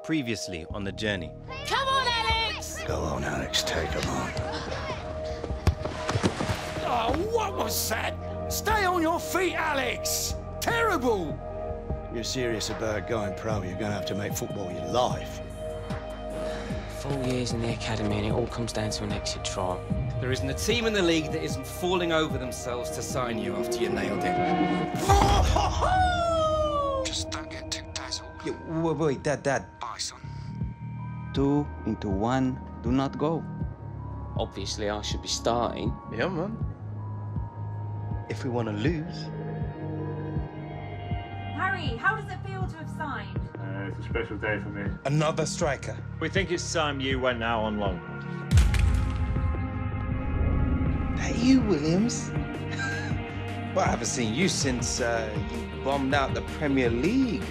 Previously on the journey. Come on, Alex! Go on, Alex, take him on. Oh, what was that? Stay on your feet, Alex! Terrible! You're serious about going pro, you're going to have to make football your life. 4 years in the academy and it all comes down to an exit trial. There isn't a team in the league that isn't falling over themselves to sign you after you nailed it. Just don't get too dazzled. Yeah, wait, Dad. Bye, son. 2 into 1, do not go. Obviously, I should be starting. Yeah, man. If we want to lose. Harry, how does it feel to have signed? It's a special day for me. Another striker. We think it's time you went now on loan. That you, Williams? Well, I haven't seen you since you bombed out the Premier League.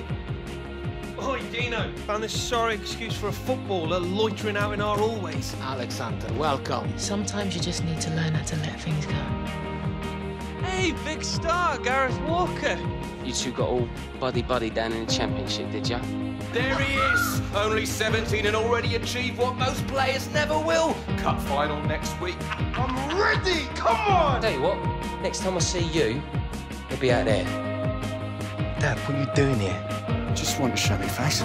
Oi, Dino. Found this sorry excuse for a footballer loitering out in our hallways. Alexander, welcome. Sometimes you just need to learn how to let things go. Hey, big star, Gareth Walker. You two got all buddy-buddy down in the Championship, did ya? There he is! Only 17 and already achieved what most players never will. Cup final next week. I'm ready! Come on! Tell you what, next time I see you, you'll be out there. Dad, what are you doing here? Just want to show me face.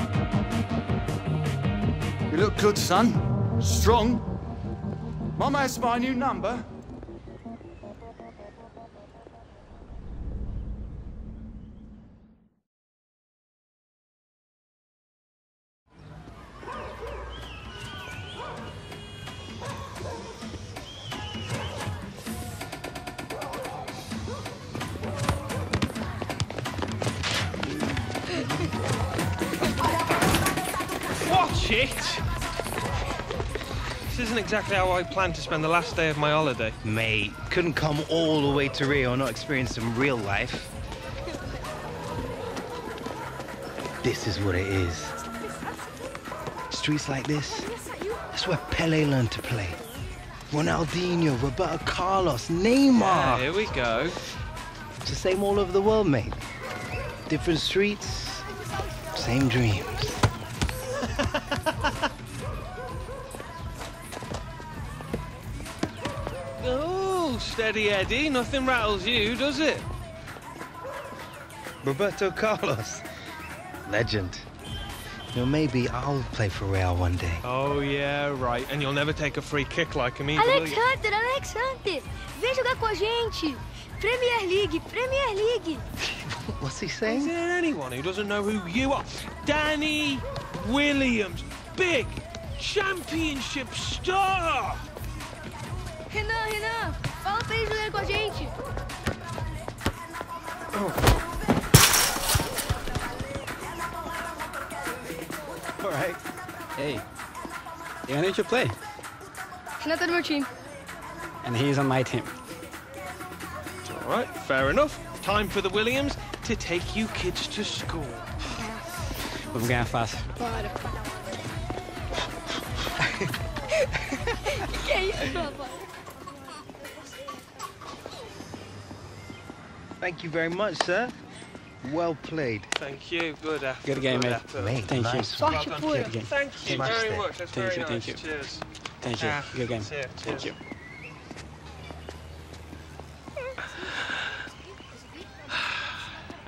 You look good, son. Strong. Mum has my new number. Watch it! This isn't exactly how I planned to spend the last day of my holiday. Mate, couldn't come all the way to Rio and not experience some real life. This is what it is. Streets like this, that's where Pele learned to play. Ronaldinho, Roberto Carlos, Neymar. Yeah, here we go. It's the same all over the world, mate. Different streets, same dreams. Oh, steady Eddie. Nothing rattles you, does it? Roberto Carlos, legend. You know, maybe I'll play for Real one day. Oh, yeah, right. And you'll never take a free kick like him either, will you? Alexander, vem jogar com a gente. Premier League. What's he Is saying? there anyone who doesn't know who you are? Danny Williams, big championship star! Renan, fala pra eles jogarem com a gente. All right. Hey, you need to play. Renan tá no meu time. And he's on my team. All right, fair enough. Time for the Williams to take you kids to school. Vamos ganhar fácil. Bora. Que é isso, papai? Thank you very much, sir. Well played. Thank you. Good effort. Good game, mate. effort. Mate, Thank you. nice. Sorte pura. Good game. Thank you Smash very it. much. That's Thank very you, nice. thank you. Cheers. Thank you. Good game. Cheers. Thank you.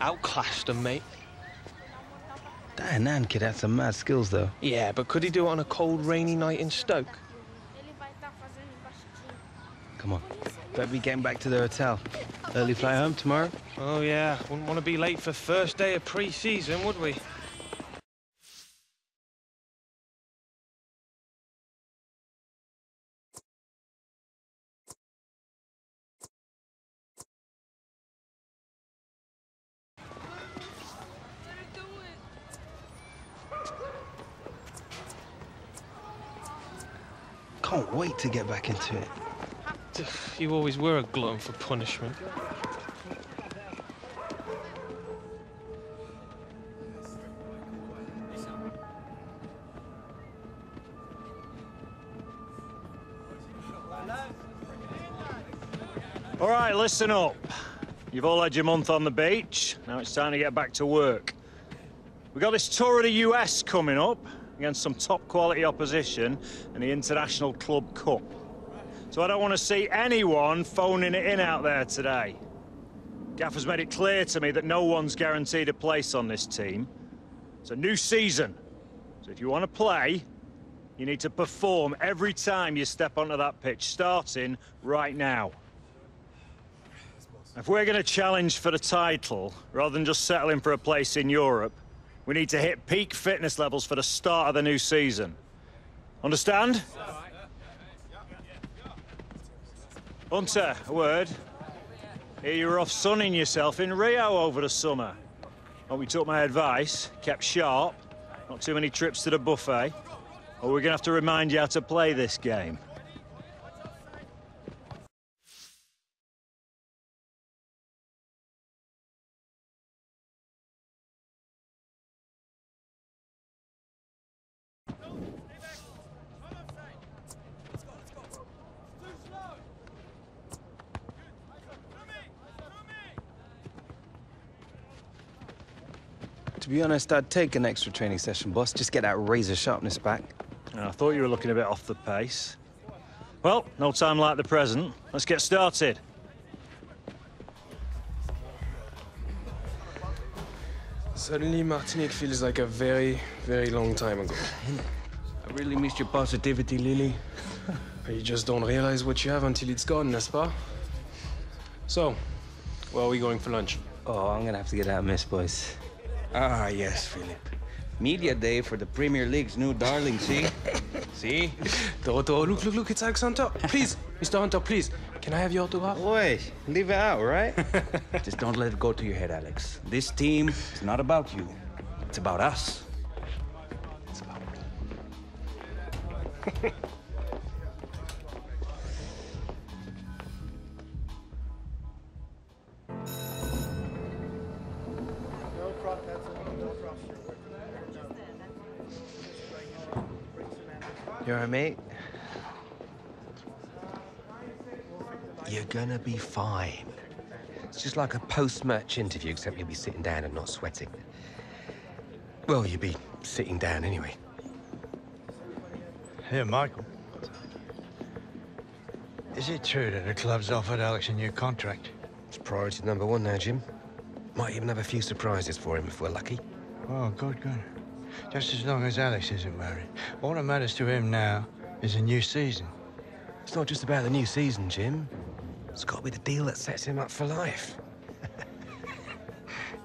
Outclassed them, mate. That Nan kid had some mad skills, though. Yeah, but could he do it on a cold, rainy night in Stoke? Come on. Better be getting back to the hotel. Early flight home tomorrow. Oh, yeah. Wouldn't want to be late for first day of pre-season, would we? Can't wait to get back into it. You always were a glutton for punishment. All right, listen up. You've all had your month on the beach. Now it's time to get back to work. We've got this tour of the US coming up. against some top-quality opposition in the International Club Cup. So I don't want to see anyone phoning it in out there today. Gaffer's made it clear to me that no one's guaranteed a place on this team. It's a new season. So if you want to play, you need to perform every time you step onto that pitch, starting right now. If we're going to challenge for the title, rather than just settling for a place in Europe, we need to hit peak fitness levels for the start of the new season. Understand? Hunter, a word. Here you were off sunning yourself in Rio over the summer. Hope you took my advice, kept sharp, not too many trips to the buffet, or we're going to have to remind you how to play this game. To be honest, I'd take an extra training session, boss. Just get that razor sharpness back. I thought you were looking a bit off the pace. Well, no time like the present. Let's get started. Suddenly, Martinique feels like a very, very long time ago. I really missed your positivity, Lily. You just don't realize what you have until it's gone, n'est-ce pas? So, where are we going for lunch? Oh, I'm gonna have to get that miss, boys. Ah, yes, Philip. Media day for the Premier League's new darling, see? See? Toto, look, it's Alex Hunter. Please, Mr. Hunter, please. Can I have your autograph? Wait, leave it out, right? Just don't let it go to your head, Alex. This team is not about you. It's about us. It's about... You all right, mate? You're gonna be fine. It's just like a post-match interview, except you'll be sitting down and not sweating. Well, you'll be sitting down anyway. Here, Michael. Is it true that the club's offered Alex a new contract? It's priority number one now, Jim. Might even have a few surprises for him if we're lucky. Oh, good. Just as long as Alex isn't worried. All that matters to him now is a new season. It's not just about the new season, Jim. It's got to be the deal that sets him up for life.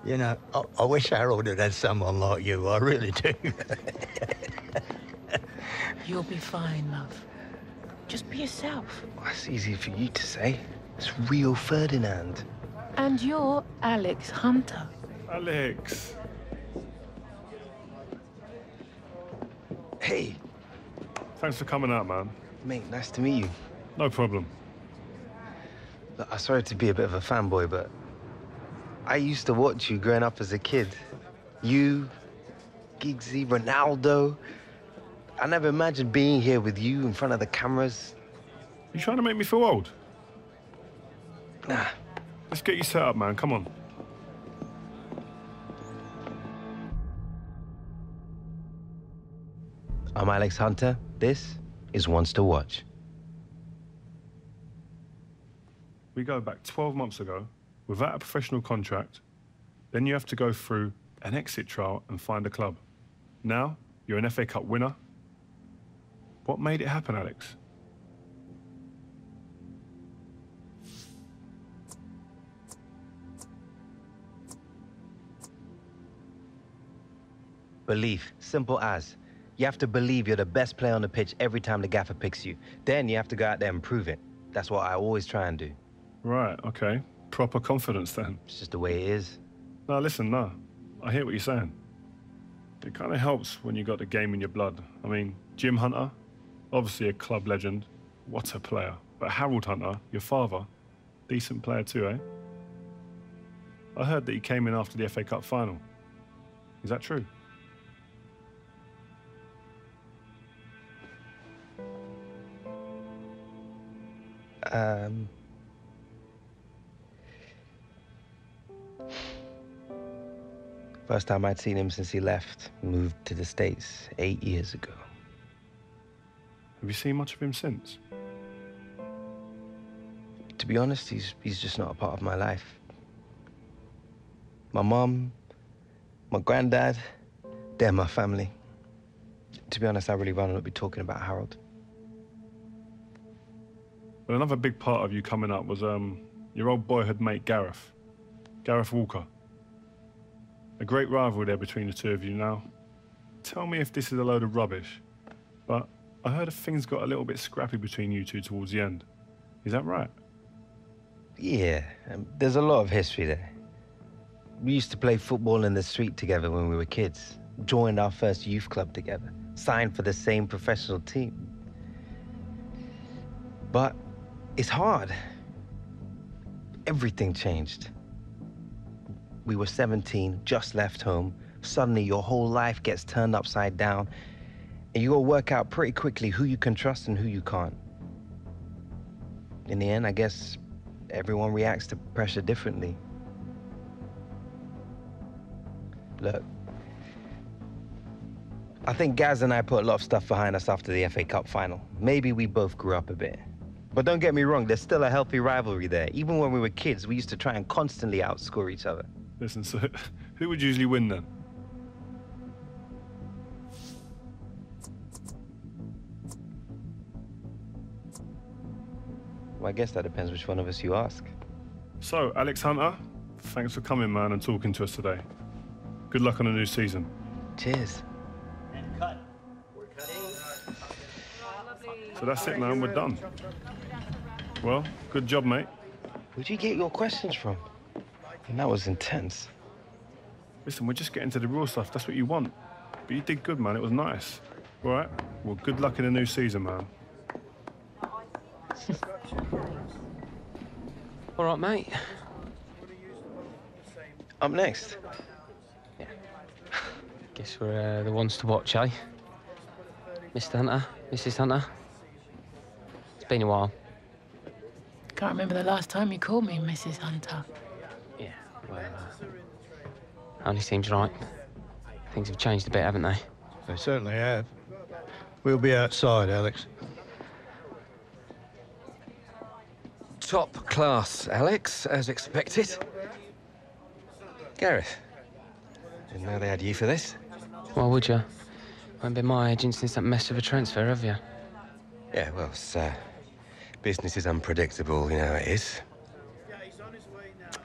You know, I wish Harold had someone like you. I really do. You'll be fine, love. Just be yourself. That's easy for you to say. It's Rio Ferdinand. And you're Alex Hunter. Alex. Hey. Thanks for coming out, man. Mate, nice to meet you. No problem. Look, I'm sorry to be a bit of a fanboy, but I used to watch you growing up as a kid. You, Giggsy, Ronaldo. I never imagined being here with you in front of the cameras. You trying to make me feel old? Nah. Let's get you set up, man. Come on. I'm Alex Hunter. This is Ones to Watch. We go back 12 months ago without a professional contract. Then you have to go through an exit trial and find a club. Now, you're an FA Cup winner. What made it happen, Alex? Belief. Simple as. You have to believe you're the best player on the pitch every time the gaffer picks you. Then you have to go out there and prove it. That's what I always try and do. Right, okay. Proper confidence, then. It's just the way it is. No, listen, no. I hear what you're saying. It kind of helps when you got the game in your blood. I mean, Jim Hunter, obviously a club legend. What a player. But Harold Hunter, your father, decent player too, eh? I heard that he came in after the FA Cup final. Is that true? First time I'd seen him since he left, moved to the States 8 years ago. Have you seen much of him since? To be honest, he's just not a part of my life. My mom, my granddad, they're my family. To be honest, I really rather not be talking about Harold. Well, another big part of you coming up was your old boyhood mate, Gareth Walker. A great rivalry there between the two of you now. Tell me if this is a load of rubbish, but I heard things got a little bit scrappy between you two towards the end. Is that right? Yeah, there's a lot of history there. We used to play football in the street together when we were kids, joined our first youth club together, signed for the same professional team. But it's hard. Everything changed. We were 17, just left home. Suddenly your whole life gets turned upside down, and you gotta work out pretty quickly who you can trust and who you can't. In the end, I guess everyone reacts to pressure differently. Look, I think Gaz and I put a lot of stuff behind us after the FA Cup final. Maybe we both grew up a bit. But don't get me wrong, there's still a healthy rivalry there. Even when we were kids, we used to try and constantly outscore each other. Listen, so who would usually win then? Well, I guess that depends which one of us you ask. So, Alex Hunter, thanks for coming, man, and talking to us today. Good luck on the new season. Cheers. So that's it, man. We're done. Well, good job, mate. Where'd you get your questions from? And that was intense. Listen, we're just getting to the real stuff. That's what you want. But you did good, man. It was nice. All right? Well, good luck in the new season, man. All right, mate. Up next. Yeah. Guess we're the ones to watch, eh? Mr. Hunter, Mrs. Hunter. It's been a while. Can't remember the last time you called me Mrs. Hunter. Yeah, well, only seems right. Things have changed a bit, haven't they? They certainly have. We'll be outside, Alex. Top class, Alex, as expected. Gareth, didn't know they had you for this. Why would you? Won't been my agent since that mess of a transfer, have you? Yeah, well, business is unpredictable, you know how it is.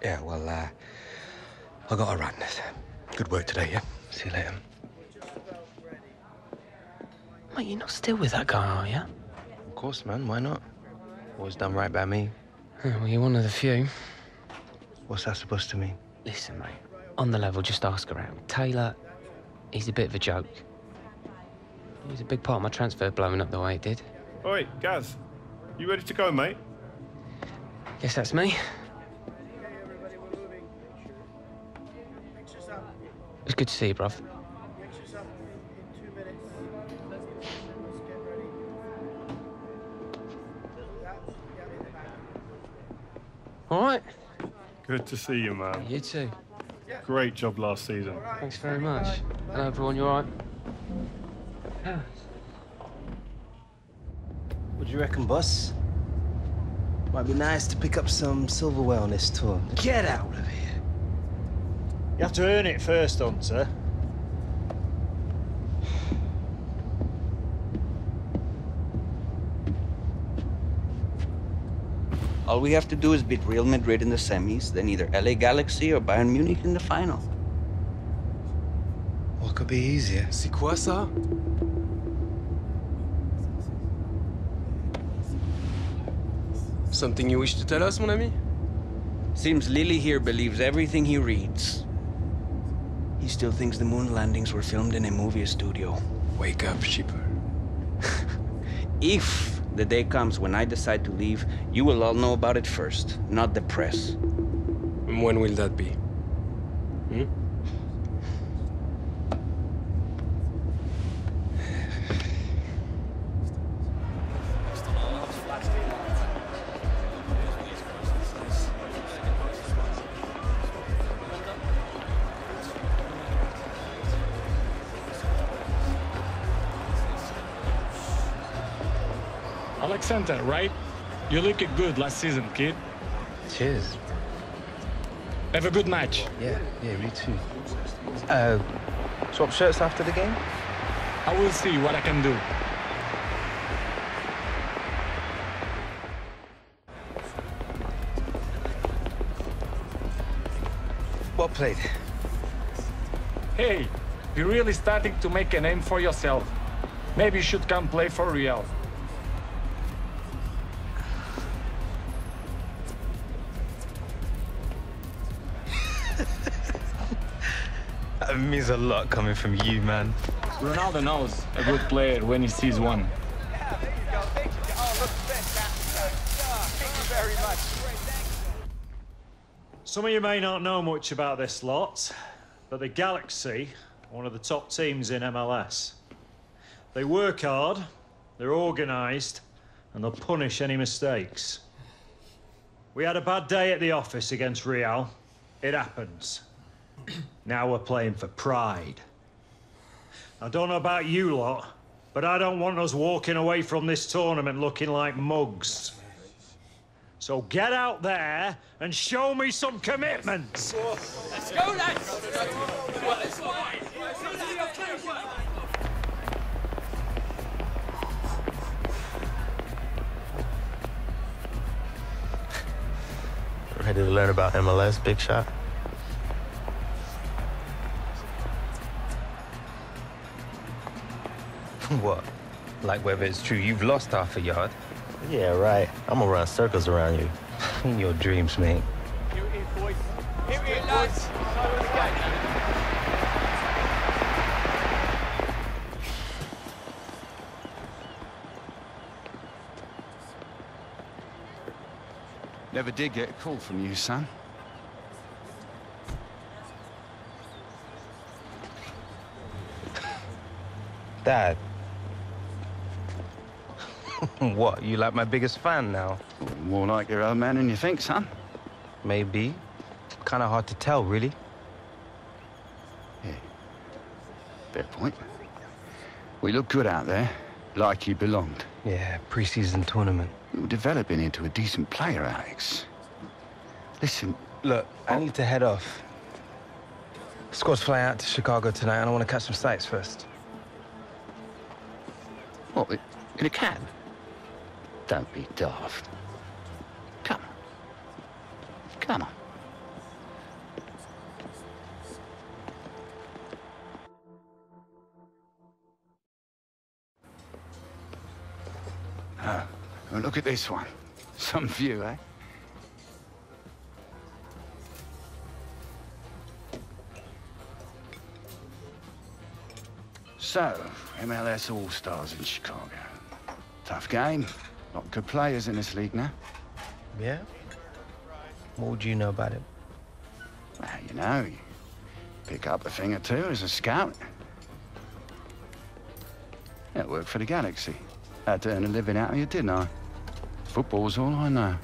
Yeah, well, I got to run. Good work today, yeah? See you later. Mate, you're not still with that guy, are you? Of course, man. Why not? Always done right by me. Well, you're one of the few. What's that supposed to mean? Listen, mate. On the level, just ask around. Taylor, he's a bit of a joke. He was a big part of my transfer blowing up the way it did. Oi, Gaz. You ready to go, mate? Guess that's me. It's good to see you, bruv. All right. Good to see you, man. You too. Great job last season. Thanks very much. Hello, everyone. You all right? What do you reckon, boss? Might be nice to pick up some silverware on this tour. Get out of here. You have to earn it first, Hunter. All we have to do is beat Real Madrid in the semis, then either LA Galaxy or Bayern Munich in the final. What could be easier? C'est quoi ça? Something you wish to tell us, mon ami? Seems Lily here believes everything he reads. He still thinks the moon landings were filmed in a movie studio. Wake up, shipper. If the day comes when I decide to leave, you will all know about it first, not the press. And when will that be? Hmm? Alexander, right? You looked good last season, kid. Cheers. Have a good match. Yeah, you too. Swap shirts after the game? I will see what I can do. Well played. Hey, you're really starting to make a name for yourself. Maybe you should come play for Real. That means a lot coming from you, man. Ronaldo knows a good player when he sees one. Some of you may not know much about this lot, but the Galaxy are one of the top teams in MLS. They work hard, they're organised, and they'll punish any mistakes. We had a bad day at the office against Real. It happens. Now we're playing for pride. I don't know about you lot, but I don't want us walking away from this tournament looking like mugs. So get out there and show me some commitment. Let's go, lads! Ready to learn about MLS, big shot? What? Like whether it's true you've lost half a yard? Yeah, right. I'm gonna run circles around you. In your dreams, mate. Here it is, boys. Here it is, lads. Never did get a call from you, son. Dad. What, you like my biggest fan now? More like your own man than you think, son. Maybe. Kind of hard to tell, really. Yeah. Fair point. We look good out there, like you belonged. Yeah, pre-season tournament. You're developing into a decent player, Alex. Listen... Look, I need to head off. Squad's flying out to Chicago tonight, and I want to catch some sights first. What, in a cab? Don't be daft. Come on. Come on. Oh, well, look at this one. Some view, eh? So, MLS All-Stars in Chicago. Tough game. Lot of good players in this league now. Yeah? What would you know about it? Well, you know, you pick up a thing or two as a scout. Yeah, worked for the Galaxy. Had to earn a living out of you, didn't I? Football's all I know.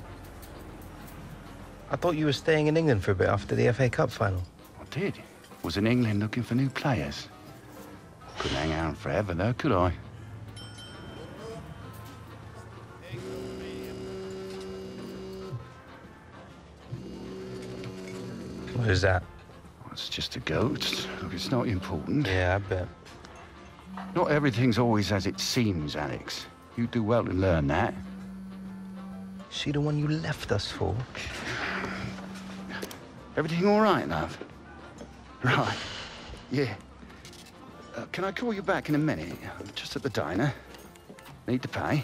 I thought you were staying in England for a bit after the FA Cup final. I did. Was in England looking for new players. Couldn't hang out forever, though, could I? What is that? Well, it's just a goat. Look, it's not important. Yeah, I bet. Not everything's always as it seems, Alex. You do well to learn that. She the one you left us for? Everything all right, love? Right. Yeah. Can I call you back in a minute? I'm just at the diner. Need to pay.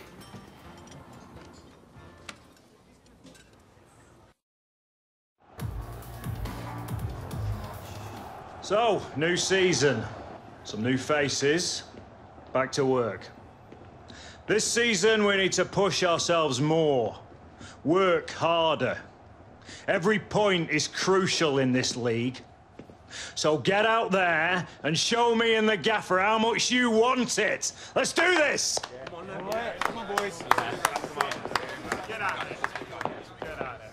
So, new season. Some new faces. Back to work. This season, we need to push ourselves more. Work harder. Every point is crucial in this league. So get out there and show me and the gaffer how much you want it. Let's do this! Yeah. Come on, now. Come on, boys. Come on. Get out of there. Get out of there.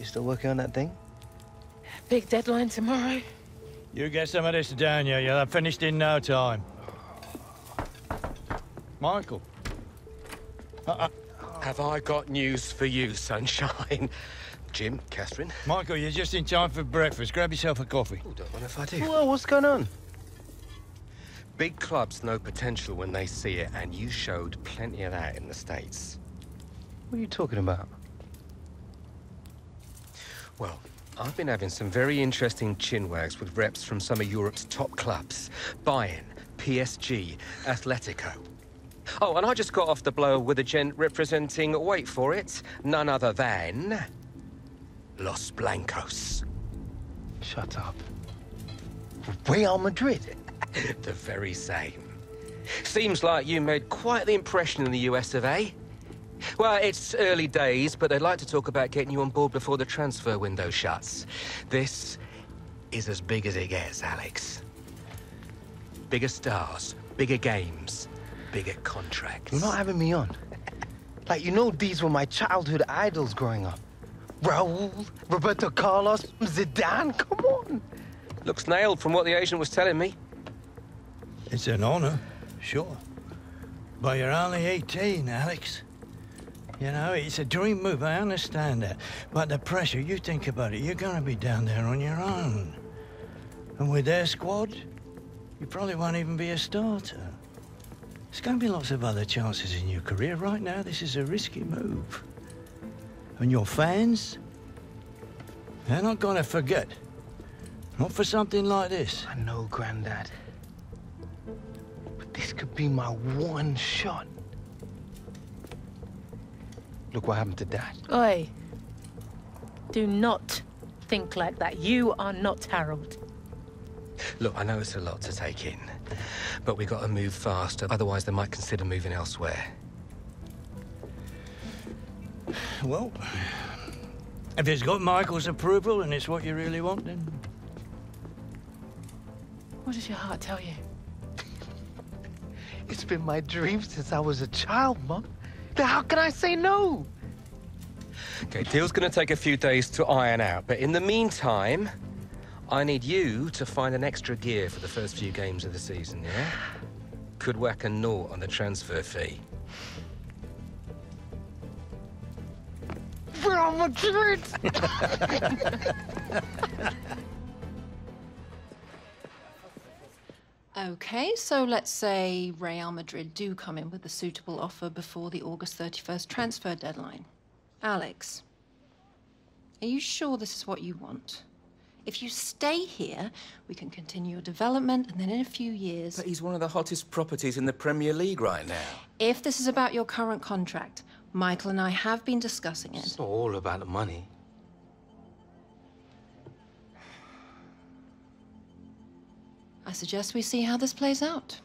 still working on that thing? Big deadline tomorrow. You get some of this down here, you'll have finished in no time. Michael. Have I got news for you, sunshine? Jim, Catherine? Michael, you're just in time for breakfast. Grab yourself a coffee. Oh, don't mind if I do. Whoa, what's going on? Big clubs know potential when they see it, and you showed plenty of that in the States. What are you talking about? Well, I've been having some very interesting chinwags with reps from some of Europe's top clubs. Bayern, PSG, Atletico. Oh, and I just got off the blow with a gent representing, wait for it, none other than... Los Blancos. Shut up. Real Madrid? The very same. Seems like you made quite the impression in the US of A. Well, it's early days, but they'd like to talk about getting you on board before the transfer window shuts. This is as big as it gets, Alex. Bigger stars, bigger games, bigger contracts. You're not having me on. Like, you know, these were my childhood idols growing up. Raul, Roberto Carlos, Zidane, come on. Looks nailed from what the agent was telling me. It's an honor, sure. But you're only 18, Alex. You know, it's a dream move, I understand that. But the pressure, you think about it, you're gonna be down there on your own. And with their squad, you probably won't even be a starter. There's gonna be lots of other chances in your career. Right now, this is a risky move. And your fans, they're not gonna forget. Not for something like this. I know, Grandad. But this could be my one shot. Look what happened to Dad. Oi. Do not think like that. You are not Harold. Look, I know it's a lot to take in, but we got to move faster, otherwise they might consider moving elsewhere. Well, if it's got Michael's approval and it's what you really want, then... What does your heart tell you? It's been my dream since I was a child, Mum. How can I say no? Okay, deal's gonna take a few days to iron out, but in the meantime, I need you to find an extra gear for the first few games of the season, yeah? Could whack a naught on the transfer fee. Real Madrid! Okay, so let's say Real Madrid do come in with a suitable offer before the August 31st transfer deadline. Alex, are you sure this is what you want? If you stay here, we can continue your development, and then in a few years... But he's one of the hottest properties in the Premier League right now. If this is about your current contract, Michael and I have been discussing it. It's not all about the money. I suggest we see how this plays out.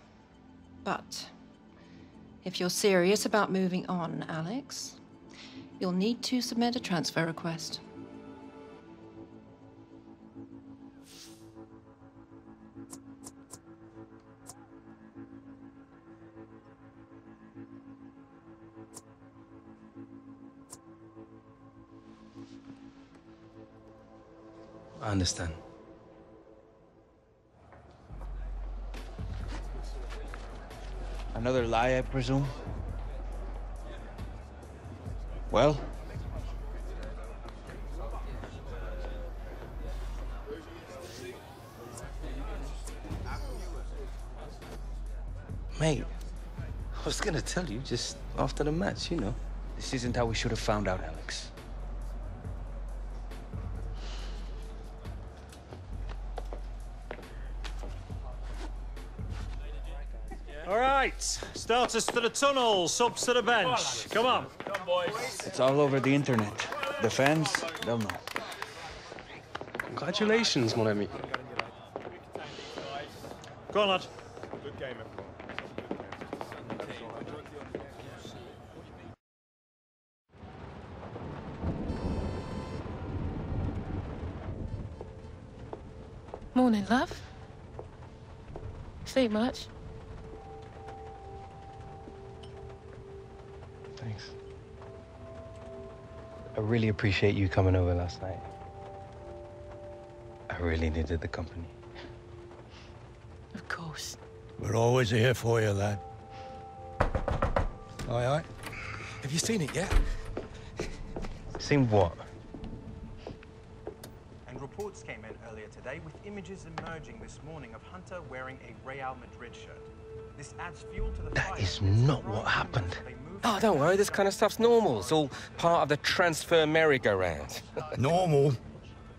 But if you're serious about moving on, Alex, you'll need to submit a transfer request. I understand. Another lie, I presume? Well? Mate, I was gonna tell you just after the match, you know. This isn't how we should have found out, Alex. All right, starters to the tunnel, subs to the bench. Come on. Come, boys. It's all over the internet. The fans, they'll know. Congratulations, mon ami. Go on, lad. Good game, everyone. Morning, love. Sleep much? Thanks. I really appreciate you coming over last night. I really needed the company. Of course. We're always here for you, lad. Aye, aye. Have you seen it yet? Seen what? And reports came in earlier today with images emerging this morning of Hunter wearing a Real Madrid shirt. This adds fuel to the fire. That is not what happened. Oh, don't worry, this kind of stuff's normal. It's all part of the transfer merry-go-round. Normal?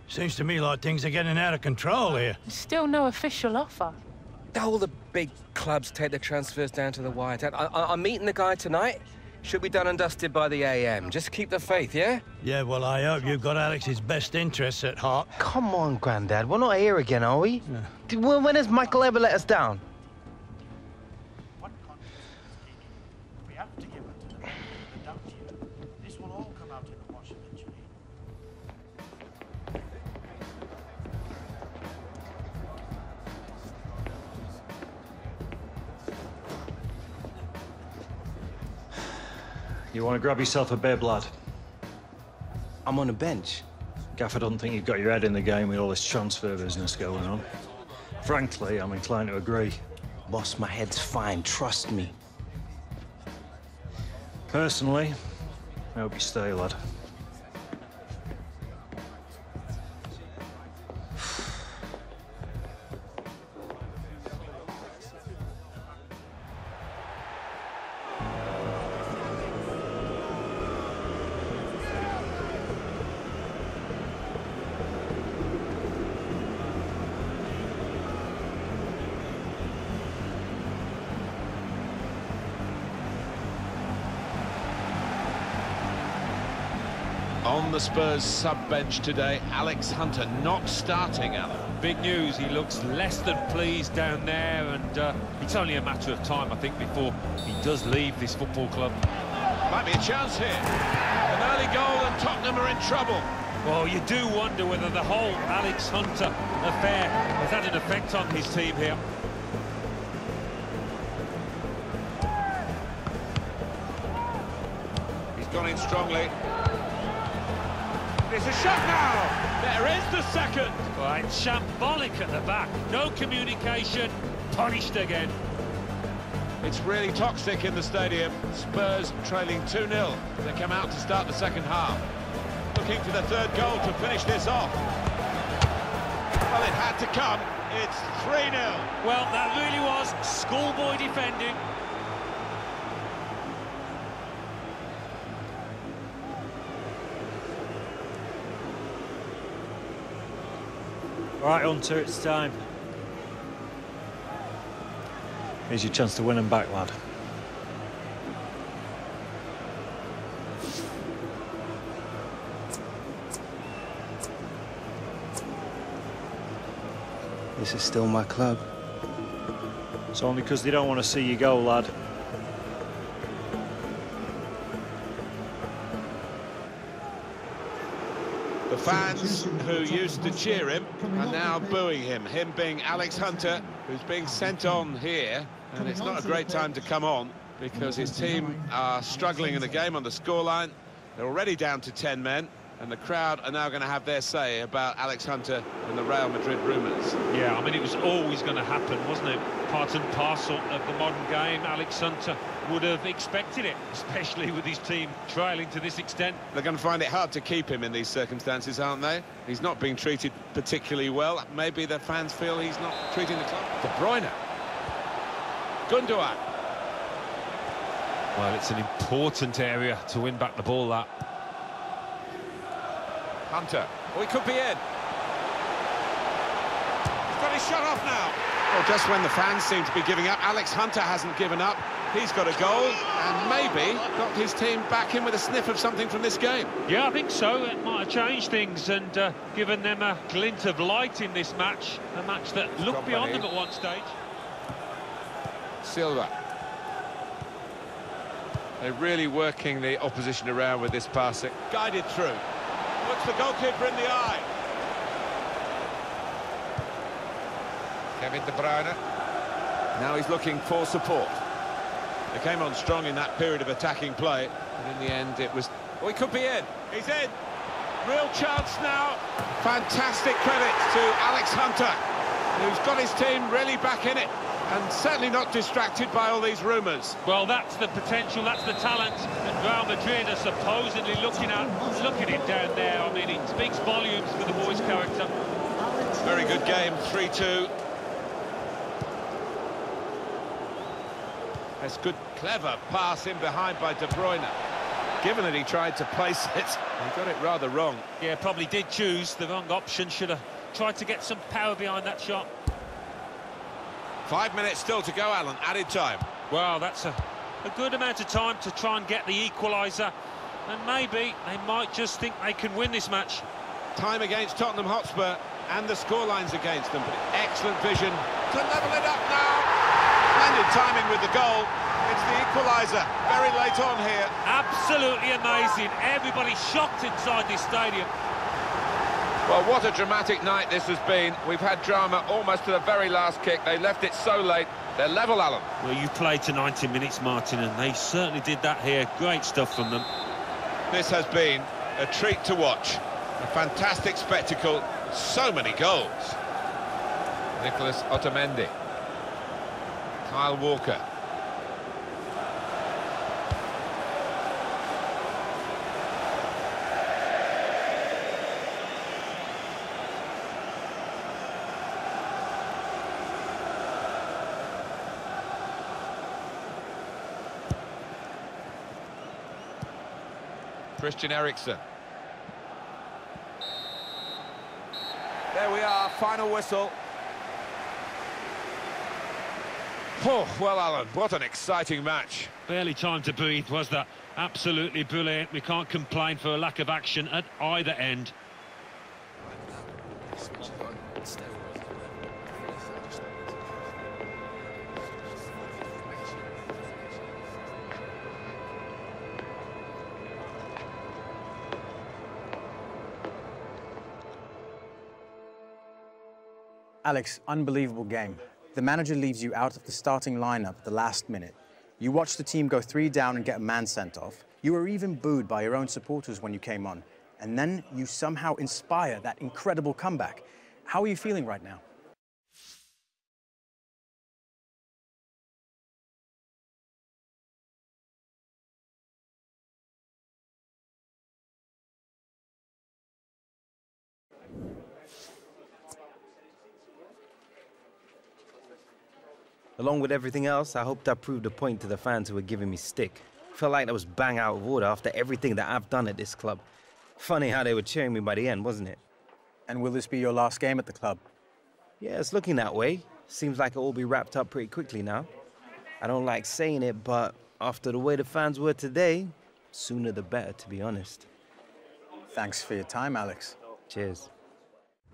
Seems to me like things are getting out of control here. Still no official offer. All the big clubs take their transfers down to the wire. I'm meeting the guy tonight. Should be done and dusted by the AM. Just keep the faith, yeah? Yeah, well, I hope you've got Alex's best interests at heart. Come on, Grandad. We're not here again, are we? Yeah. When has Michael ever let us down? We have to give it to the men in the dump here. This will all come out in the wash eventually. You want to grab yourself a bib, lad? I'm on the bench. Gaffer doesn't think you've got your head in the game with all this transfer business going on. Frankly, I'm inclined to agree. Boss, my head's fine, trust me. Personally, I hope you stay, lad. On the Spurs sub-bench today, Alex Hunter not starting, Alan. Big news, he looks less than pleased down there, and it's only a matter of time, I think, before he does leave this football club. Might be a chance here. An early goal and Tottenham are in trouble. Well, you do wonder whether the whole Alex Hunter affair has had an effect on his team here. He's gone in strongly. There's a shot now! There is the second! Right, shambolic at the back. No communication, punished again. It's really toxic in the stadium. Spurs trailing 2-0. They come out to start the second half. Looking for the third goal to finish this off. Well, it had to come. It's 3-0. Well, that really was schoolboy defending. All right, Hunter, it's time. Here's your chance to win them back, lad. This is still my club. It's only because they don't want to see you go, lad. The fans who used to cheer him are now booing him. Him being Alex Hunter, who's being sent on here. And it's not a great time to come on because his team are struggling in the game on the scoreline. They're already down to 10 men. And the crowd are now going to have their say about Alex Hunter and the Real Madrid rumours. Yeah, I mean, it was always going to happen, wasn't it? Part and parcel of the modern game. Alex Hunter would have expected it, especially with his team trailing to this extent. They're going to find it hard to keep him in these circumstances, aren't they? He's not being treated particularly well. Maybe the fans feel he's not treating the club. De Bruyne. Gundogan. Well, it's an important area to win back the ball, that. Hunter. Oh, he could be in. He's got his shot off now. Well, just when the fans seem to be giving up, Alex Hunter hasn't given up. He's got a goal and maybe got his team back in with a sniff of something from this game. Yeah, I think so. It might have changed things and given them a glint of light in this match. A match that looked beyond them at one stage. Silva. They're really working the opposition around with this passing. Guided through. Looks the goalkeeper in the eye. Kevin De Bruyne. Now he's looking for support. They came on strong in that period of attacking play, but in the end it was... Oh, he could be in. He's in. Real chance now. Fantastic credit to Alex Hunter, who's got his team really back in it, and certainly not distracted by all these rumours. Well, that's the potential, that's the talent that Real Madrid are supposedly looking at. Look at him down there. I mean, it speaks volumes for the boy's character. Very good game, 3-2. That's good, clever pass in behind by De Bruyne. Given that he tried to place it, he got it rather wrong. Yeah, probably did choose the wrong option. Should have tried to get some power behind that shot. 5 minutes still to go, Alan, added time. Well, that's a good amount of time to try and get the equaliser. And maybe they might just think they can win this match. Time against Tottenham Hotspur, and the scoreline's against them. But excellent vision to level it up now. Splendid timing with the goal. It's the equaliser, very late on here. Absolutely amazing. Everybody shocked inside this stadium. Well, what a dramatic night this has been. We've had drama almost to the very last kick. They left it so late. They're level, Alan. Well, you played to 90 minutes, Martin, and they certainly did that here. Great stuff from them. This has been a treat to watch. A fantastic spectacle. So many goals. Nicholas Otamendi. Kyle Walker. Christian Eriksen. There we are, final whistle. Oh, well, Alan, what an exciting match. Barely time to breathe, was that? Absolutely brilliant. We can't complain for a lack of action at either end. Alex, unbelievable game. The manager leaves you out of the starting lineup at the last minute. You watch the team go 3 down and get a man sent off. You were even booed by your own supporters when you came on. And then you somehow inspire that incredible comeback. How are you feeling right now? Along with everything else, I hoped I proved a point to the fans who were giving me stick. Felt like that was bang out of order after everything that I've done at this club. Funny how they were cheering me by the end, wasn't it? And will this be your last game at the club? Yeah, it's looking that way. Seems like it'll all be wrapped up pretty quickly now. I don't like saying it, but after the way the fans were today, sooner the better, to be honest. Thanks for your time, Alex. Cheers.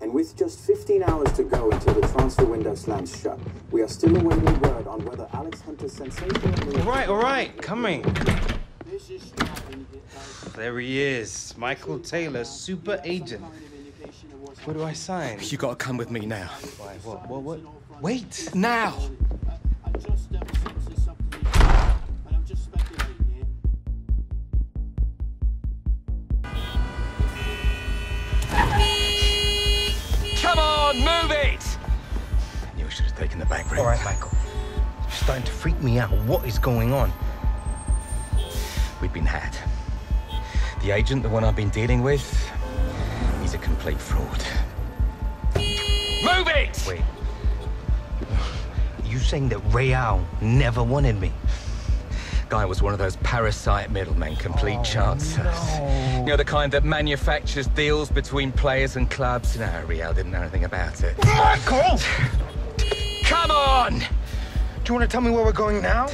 And with just 15 hours to go until the transfer window slams shut, we are still awaiting word on whether Alex Hunter's sensational... All right, coming. There he is, Michael Taylor, super agent. Where do I sign? You gotta come with me now. Why, what? Wait! Now! Come on, move it! I knew I should have taken the back room. All right, Michael. You're starting to freak me out. What is going on? We've been had. The agent, the one I've been dealing with, he's a complete fraud. Move it! Wait. You saying that Real never wanted me? Guy was one of those parasite middlemen, complete chancers. No. You know, the kind that manufactures deals between players and clubs. No, Real didn't know anything about it. Michael! Come on! Do you want to tell me where we're going now?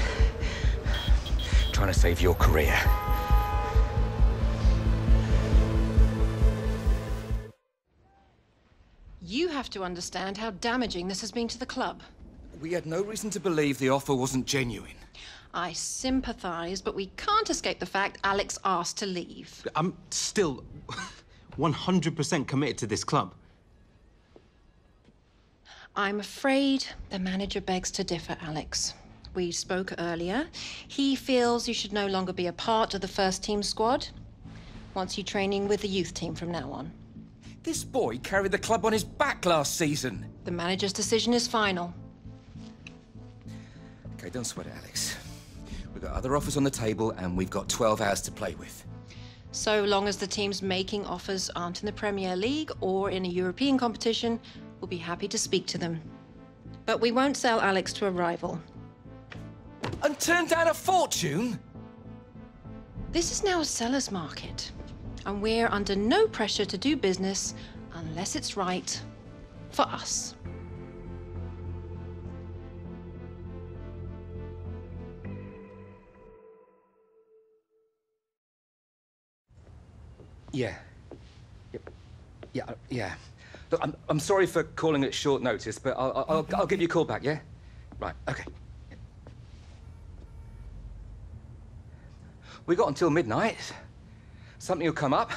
Trying to save your career. You have to understand how damaging this has been to the club. We had no reason to believe the offer wasn't genuine. I sympathise, but we can't escape the fact Alex asked to leave. I'm still 100% committed to this club. I'm afraid the manager begs to differ, Alex. We spoke earlier. He feels you should no longer be a part of the first team squad. Wants you training with the youth team from now on. This boy carried the club on his back last season. The manager's decision is final. Okay, don't sweat it, Alex. We've got other offers on the table and we've got 12 hours to play with. So long as the teams making offers aren't in the Premier League or in a European competition, we'll be happy to speak to them. But we won't sell Alex to a rival. And turn down a fortune? This is now a seller's market, and we're under no pressure to do business unless it's right for us. Yeah. Yeah. Look, I'm sorry for calling it short notice, but I'll give you a call back, yeah? Right, okay. We got until midnight. Something will come up.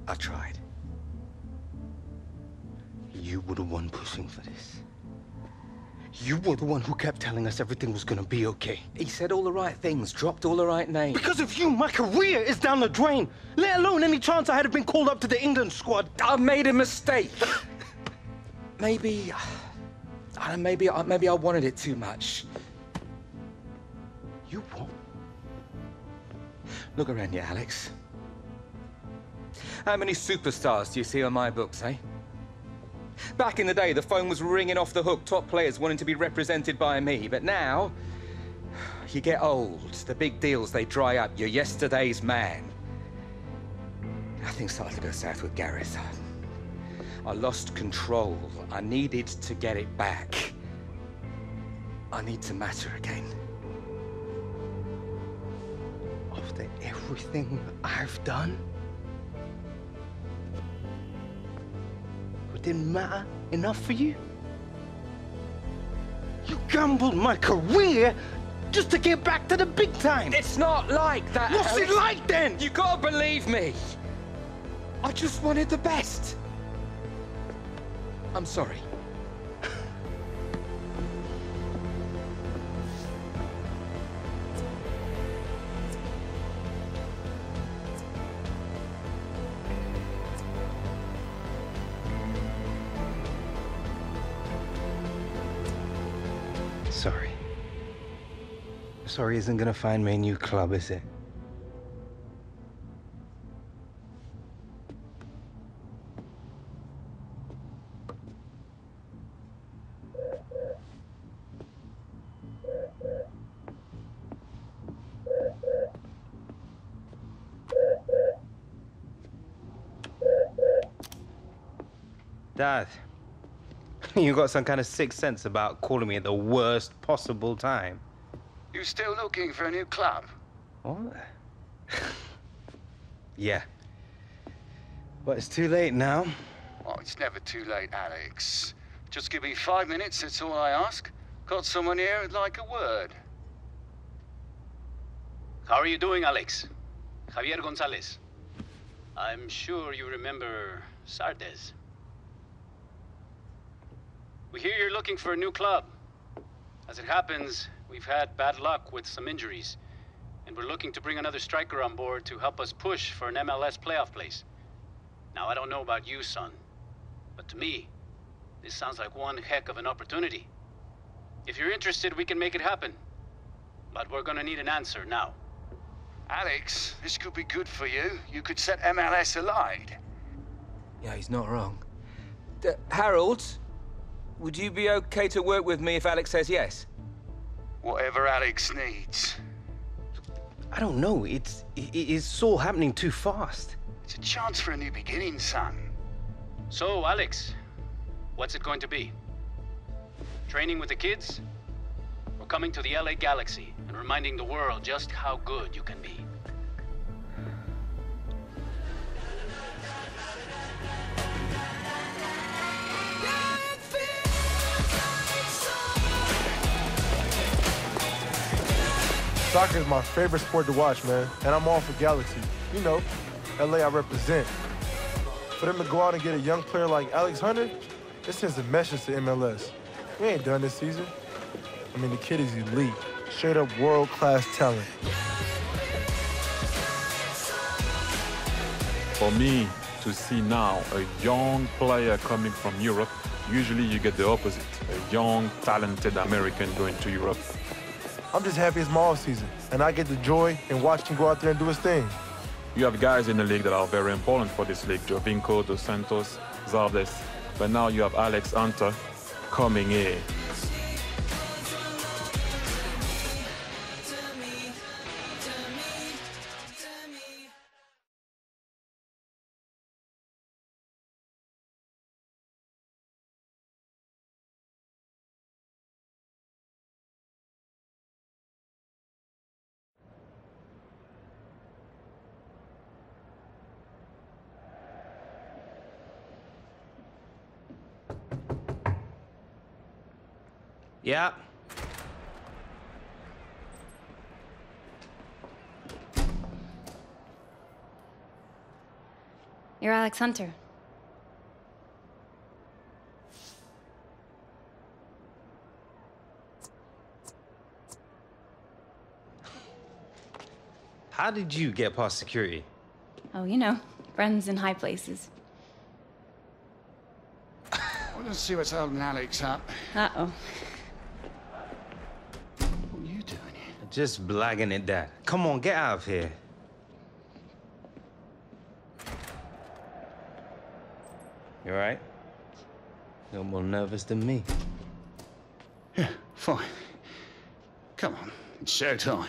I tried. You were the one pushing for this. You were the one who kept telling us everything was gonna be okay. He said all the right things, dropped all the right names. Because of you, my career is down the drain. Let alone any chance I had been called up to the England squad. I made a mistake. Maybe I wanted it too much. You what? Look around you, Alex. How many superstars do you see on my books, eh? Back in the day, the phone was ringing off the hook, top players wanting to be represented by me. But now, you get old, the big deals, they dry up. You're yesterday's man. Things started to go south with Gareth. I lost control. I needed to get it back. I need to matter again. After everything I've done? It didn't matter enough for you? You gambled my career just to get back to the big time. It's not like that. What's it like then? You gotta believe me. I just wanted the best. I'm sorry. Sorry. Sorry isn't gonna find me a new club, is it? Dad. You got some kind of sixth sense about calling me at the worst possible time. You still looking for a new club? What? Yeah. But it's too late now. Oh, it's never too late, Alex. Just give me 5 minutes, that's all I ask. Got someone here who'd like a word. How are you doing, Alex? Javier Gonzalez. I'm sure you remember Sardes. We hear you're looking for a new club. As it happens, we've had bad luck with some injuries, and we're looking to bring another striker on board to help us push for an MLS playoff place. Now, I don't know about you, son, but to me, this sounds like one heck of an opportunity. If you're interested, we can make it happen. But we're gonna need an answer now. Alex, this could be good for you. You could set MLS alight. Yeah, he's not wrong. Harold, would you be okay to work with me if Alex says yes? Whatever Alex needs. I don't know. It's all happening too fast. It's a chance for a new beginning, son. So, Alex, what's it going to be? Training with the kids? Or coming to the LA Galaxy and reminding the world just how good you can be? Soccer is my favorite sport to watch, man, and I'm all for Galaxy. You know, LA I represent. For them to go out and get a young player like Alex Hunter, it sends a message to MLS. We ain't done this season. I mean, the kid is elite, straight up world-class talent. For me, to see now a young player coming from Europe, usually you get the opposite, a young, talented American going to Europe. I'm just happy it's my off-season, and I get the joy in watching him go out there and do his thing. You have guys in the league that are very important for this league, Jovinko, Dos Santos, Zardes, but now you have Alex Hunter coming here. Yeah. You're Alex Hunter. How did you get past security? Oh, you know, friends in high places. Well, let's see what's holding Alex up. Uh-oh. What are you doing here? Just blagging it, Dad. Come on, get out of here. You all right? You're more nervous than me. Yeah, fine. Come on, it's showtime.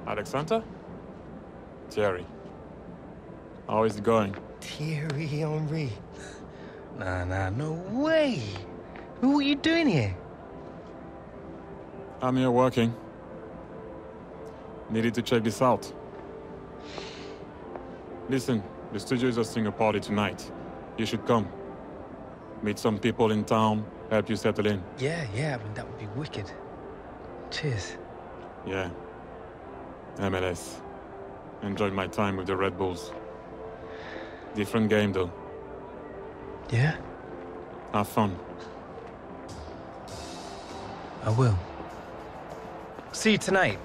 Alex Hunter? Thierry. How is it going? Thierry Henry. Nah, no way. What are you doing here? I'm here working. Needed to check this out. Listen, the studio is hosting a party tonight. You should come. Meet some people in town, help you settle in. Yeah, I mean, that would be wicked. Cheers. Yeah. MLS. Enjoyed my time with the Red Bulls. Different game, though. Yeah? Have fun. I will. See you tonight.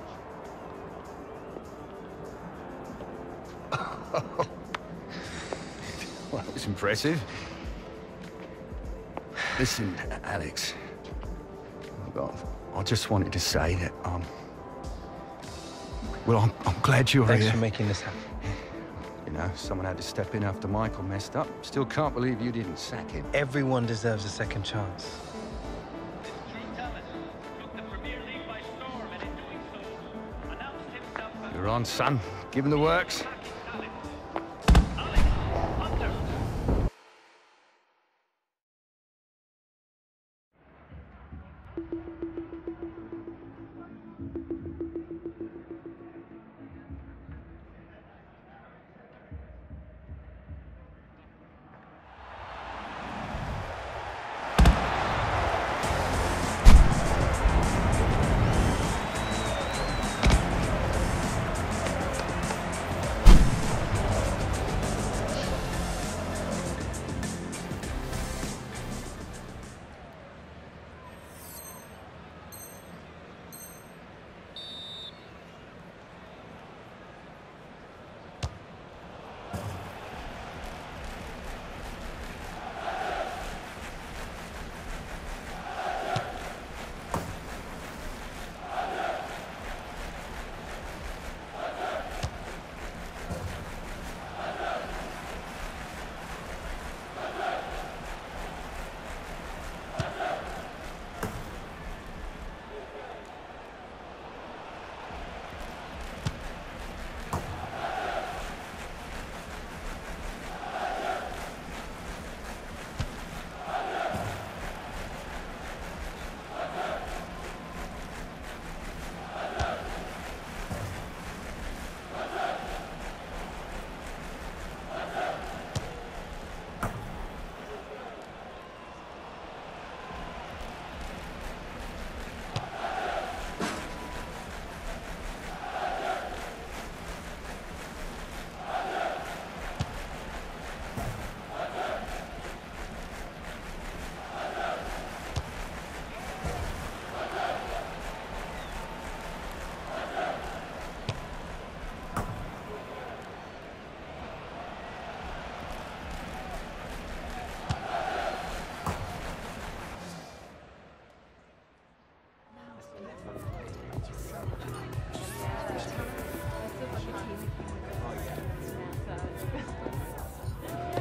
Well, that was impressive. Listen, Alex. I just wanted to say that, well, I'm glad you're here. Thanks for making this happen. You know, someone had to step in after Michael messed up. Still can't believe you didn't sack him. Everyone deserves a second chance. You're on, son. Give him the works.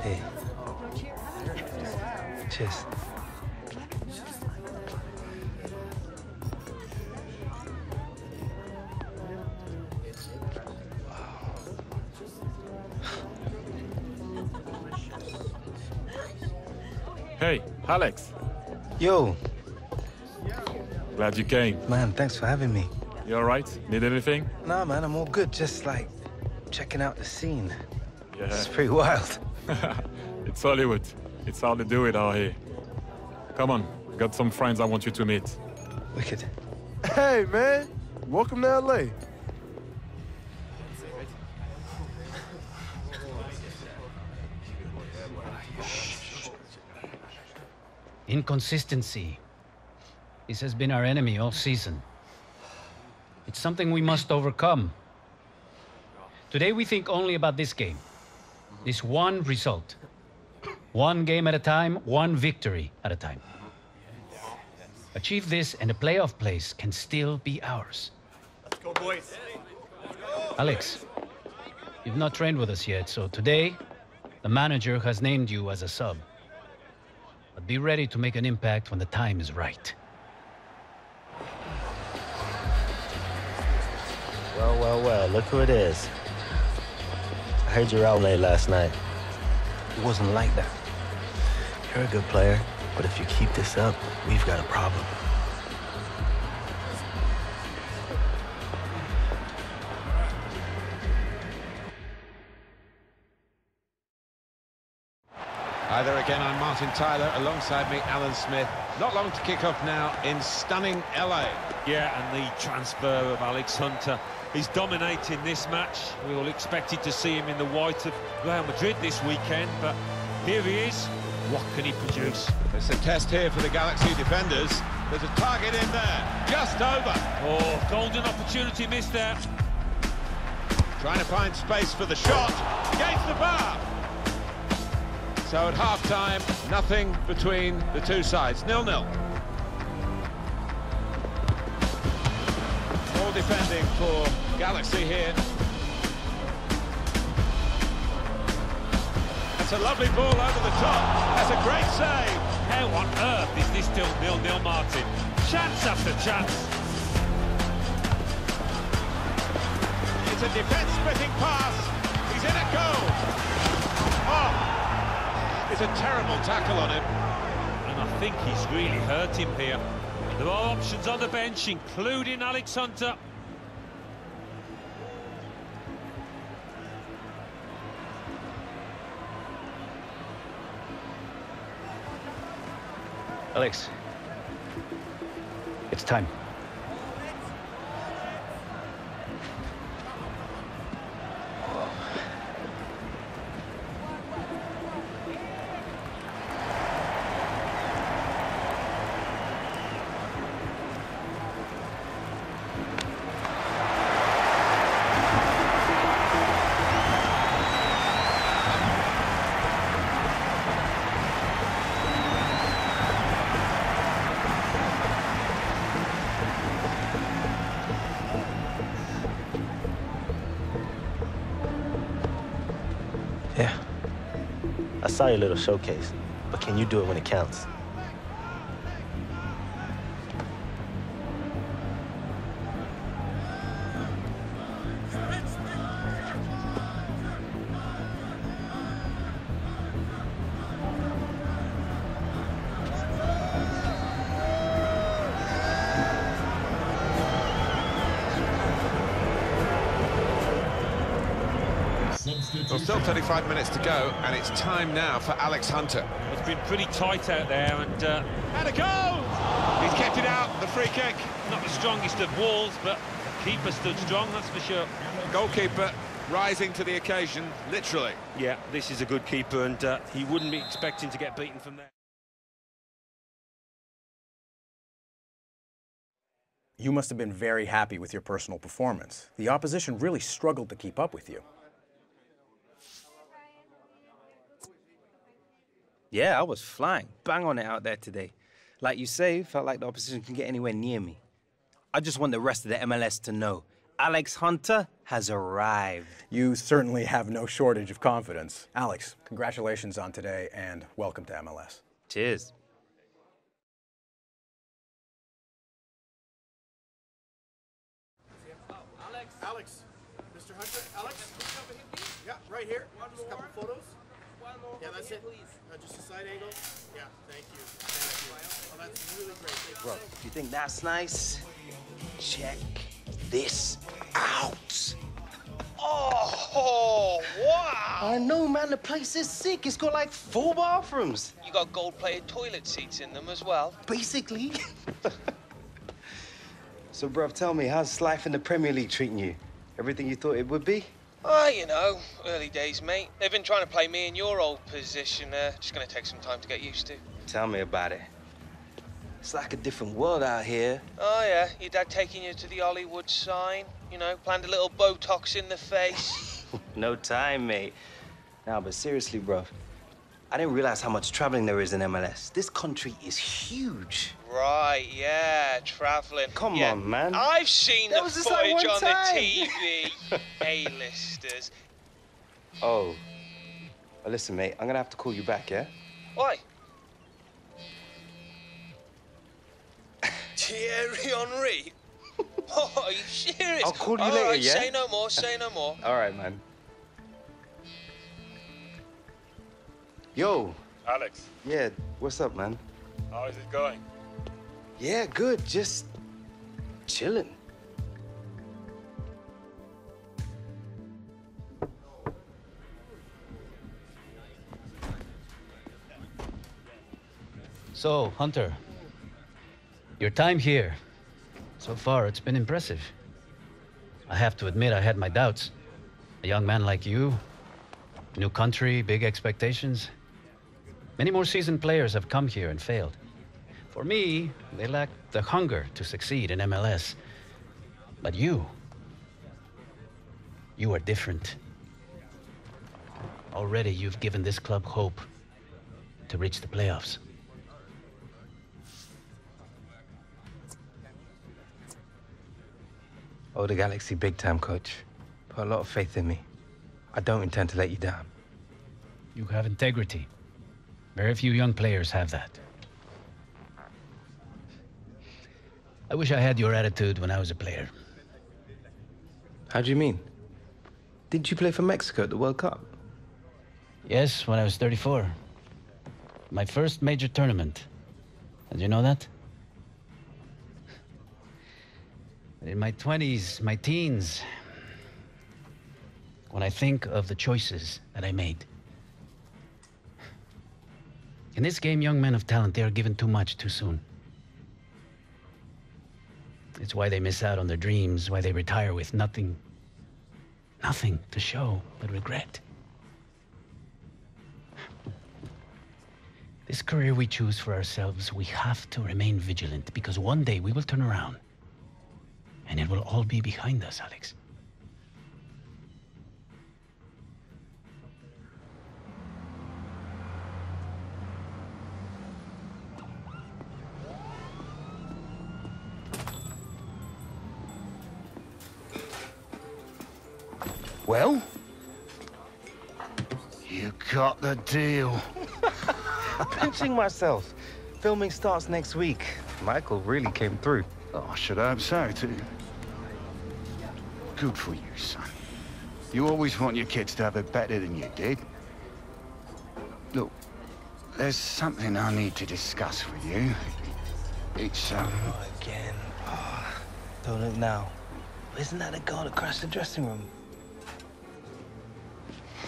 Hey. Cheers. Hey, Alex. Yo. Glad you came. Man, thanks for having me. You all right? Need anything? Nah, man, I'm all good. Just, like, checking out the scene. Yeah. It's pretty wild. It's Hollywood. It's hard to do it out here. Come on, got some friends I want you to meet. Wicked. Hey, man. Welcome to LA. Inconsistency. This has been our enemy all season. It's something we must overcome. Today we think only about this game. This one result. One game at a time, one victory at a time. Achieve this and the playoff place can still be ours. Let's go, boys. Alex, you've not trained with us yet, so today, the manager has named you as a sub. But be ready to make an impact when the time is right. Well, well, well, look who it is. I heard you were out late last night. It wasn't like that. You're a good player, but if you keep this up, we've got a problem. Hi there again, I'm Martin Tyler. Alongside me, Alan Smith. Not long to kick off now in stunning LA. Yeah, and the transfer of Alex Hunter. He's dominating this match. We all expected to see him in the white of Real Madrid this weekend, but here he is. What can he produce? It's a test here for the Galaxy defenders. There's a target in there, just over. Oh, golden opportunity missed there. Trying to find space for the shot, against the bar. So at half-time, nothing between the two sides, 0-0. All defending for Galaxy here. That's a lovely ball over the top. That's a great save. How on earth is this still 0-0, Martin? Chance after chance. It's a defence-splitting pass. He's in a goal. Oh! It's a terrible tackle on him. And I think he's really hurt him here. There are options on the bench, including Alex Hunter. Alex, it's time. Yeah. I saw your little showcase, but can you do it when it counts? Well, still 35 minutes to go, and it's time now for Alex Hunter. It's been pretty tight out there, and a goal! He's kept it out, the free kick. Not the strongest of walls, but the keeper stood strong, that's for sure. Goalkeeper rising to the occasion, literally. Yeah, this is a good keeper, and he wouldn't be expecting to get beaten from there. You must have been very happy with your personal performance. The opposition really struggled to keep up with you. Yeah, I was flying. Bang on it out there today. Like you say, felt like the opposition can get anywhere near me. I just want the rest of the MLS to know Alex Hunter has arrived. You certainly have no shortage of confidence. Alex, congratulations on today and welcome to MLS. Cheers. Alex, Mr. Hunter, Alex, yeah, right here. Just a couple photos. Yeah, that's it. Just a side angle. Yeah, thank you. Oh, that's really great. Bro, you think that's nice? Check this out. Oh, wow! I know, man. The place is sick. It's got like 4 bathrooms. You got gold-plated toilet seats in them as well. Basically. So, bruv, tell me, how's life in the Premier League treating you? Everything you thought it would be? Ah, you know, early days, mate. They've been trying to play me in your old position. Just gonna take some time to get used to. Tell me about it. It's like a different world out here. Oh, yeah. Your dad taking you to the Hollywood sign. You know, planned a little Botox in the face. No time, mate. Nah, but seriously, bruv, I didn't realize how much traveling there is in MLS. This country is huge. Right, yeah, traveling. Come on, man. I've seen That the was just like footage one on time. the TV. A-listers. Oh. Well, listen, mate, I'm gonna have to call you back, yeah? Why? Thierry Henry? Oh, are you serious? I'll call you All later, right, yeah? say no more, say no more. All right, man. Yo. Alex, Yeah, what's up, man? how is it going? Yeah, good. Just chilling. So, Hunter, your time here, so far it's been impressive. I have to admit I had my doubts. A young man like you, new country, big expectations. Many more seasoned players have come here and failed. For me, they lack the hunger to succeed in MLS. But you are different. Already you've given this club hope to reach the playoffs. Oh, the Galaxy big time, coach. Put a lot of faith in me. I don't intend to let you down. You have integrity. Very few young players have that. I wish I had your attitude when I was a player. How do you mean? Didn't you play for Mexico at the World Cup? Yes, when I was 34. My first major tournament. Did you know that? In my 20s, my teens, when I think of the choices that I made. In this game, young men of talent, they are given too much too soon. It's why they miss out on their dreams, why they retire with nothing to show but regret. This career we choose for ourselves, we have to remain vigilant because one day we will turn around and it will all be behind us, Alex. Well? You got the deal. Pinching myself. Filming starts next week. Michael really came through. Oh, I should hope so, too. Good for you, son. You always want your kids to have it better than you did. Look, there's something I need to discuss with you. It's, Not again. Oh, don't look now. Isn't that the girl that crashed the dressing room?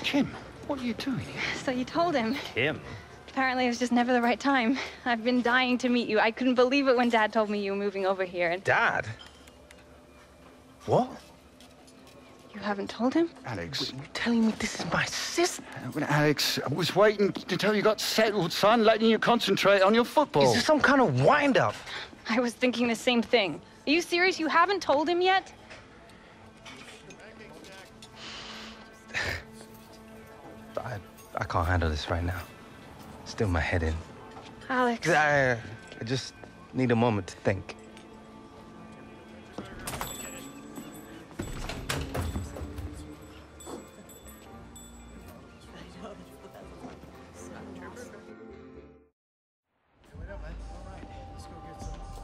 Kim, what are you doing here? So you told him. Kim? Apparently it was just never the right time. I've been dying to meet you. I couldn't believe it when Dad told me you were moving over here. And Dad? What? you haven't told him? Alex. Wait, you telling me this is my sister? Alex, I was waiting until you got settled, son, letting you concentrate on your football. Is this some kind of wind-up? I was thinking the same thing. Are you serious? You haven't told him yet? I can't handle this right now. Still my head in. Alex. I just need a moment to think.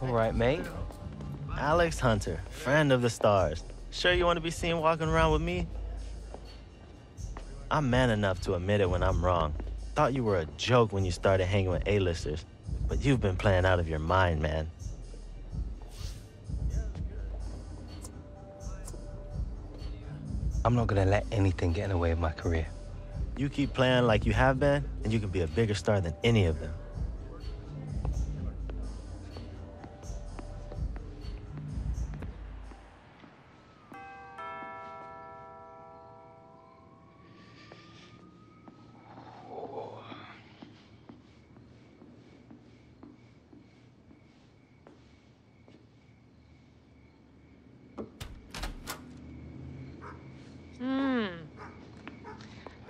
All right, mate. Alex Hunter, friend of the stars. Sure you want to be seen walking around with me? I'm man enough to admit it when I'm wrong. Thought you were a joke when you started hanging with A-listers, but you've been playing out of your mind, man. I'm not gonna let anything get in the way of my career. You keep playing like you have been, and you can be a bigger star than any of them.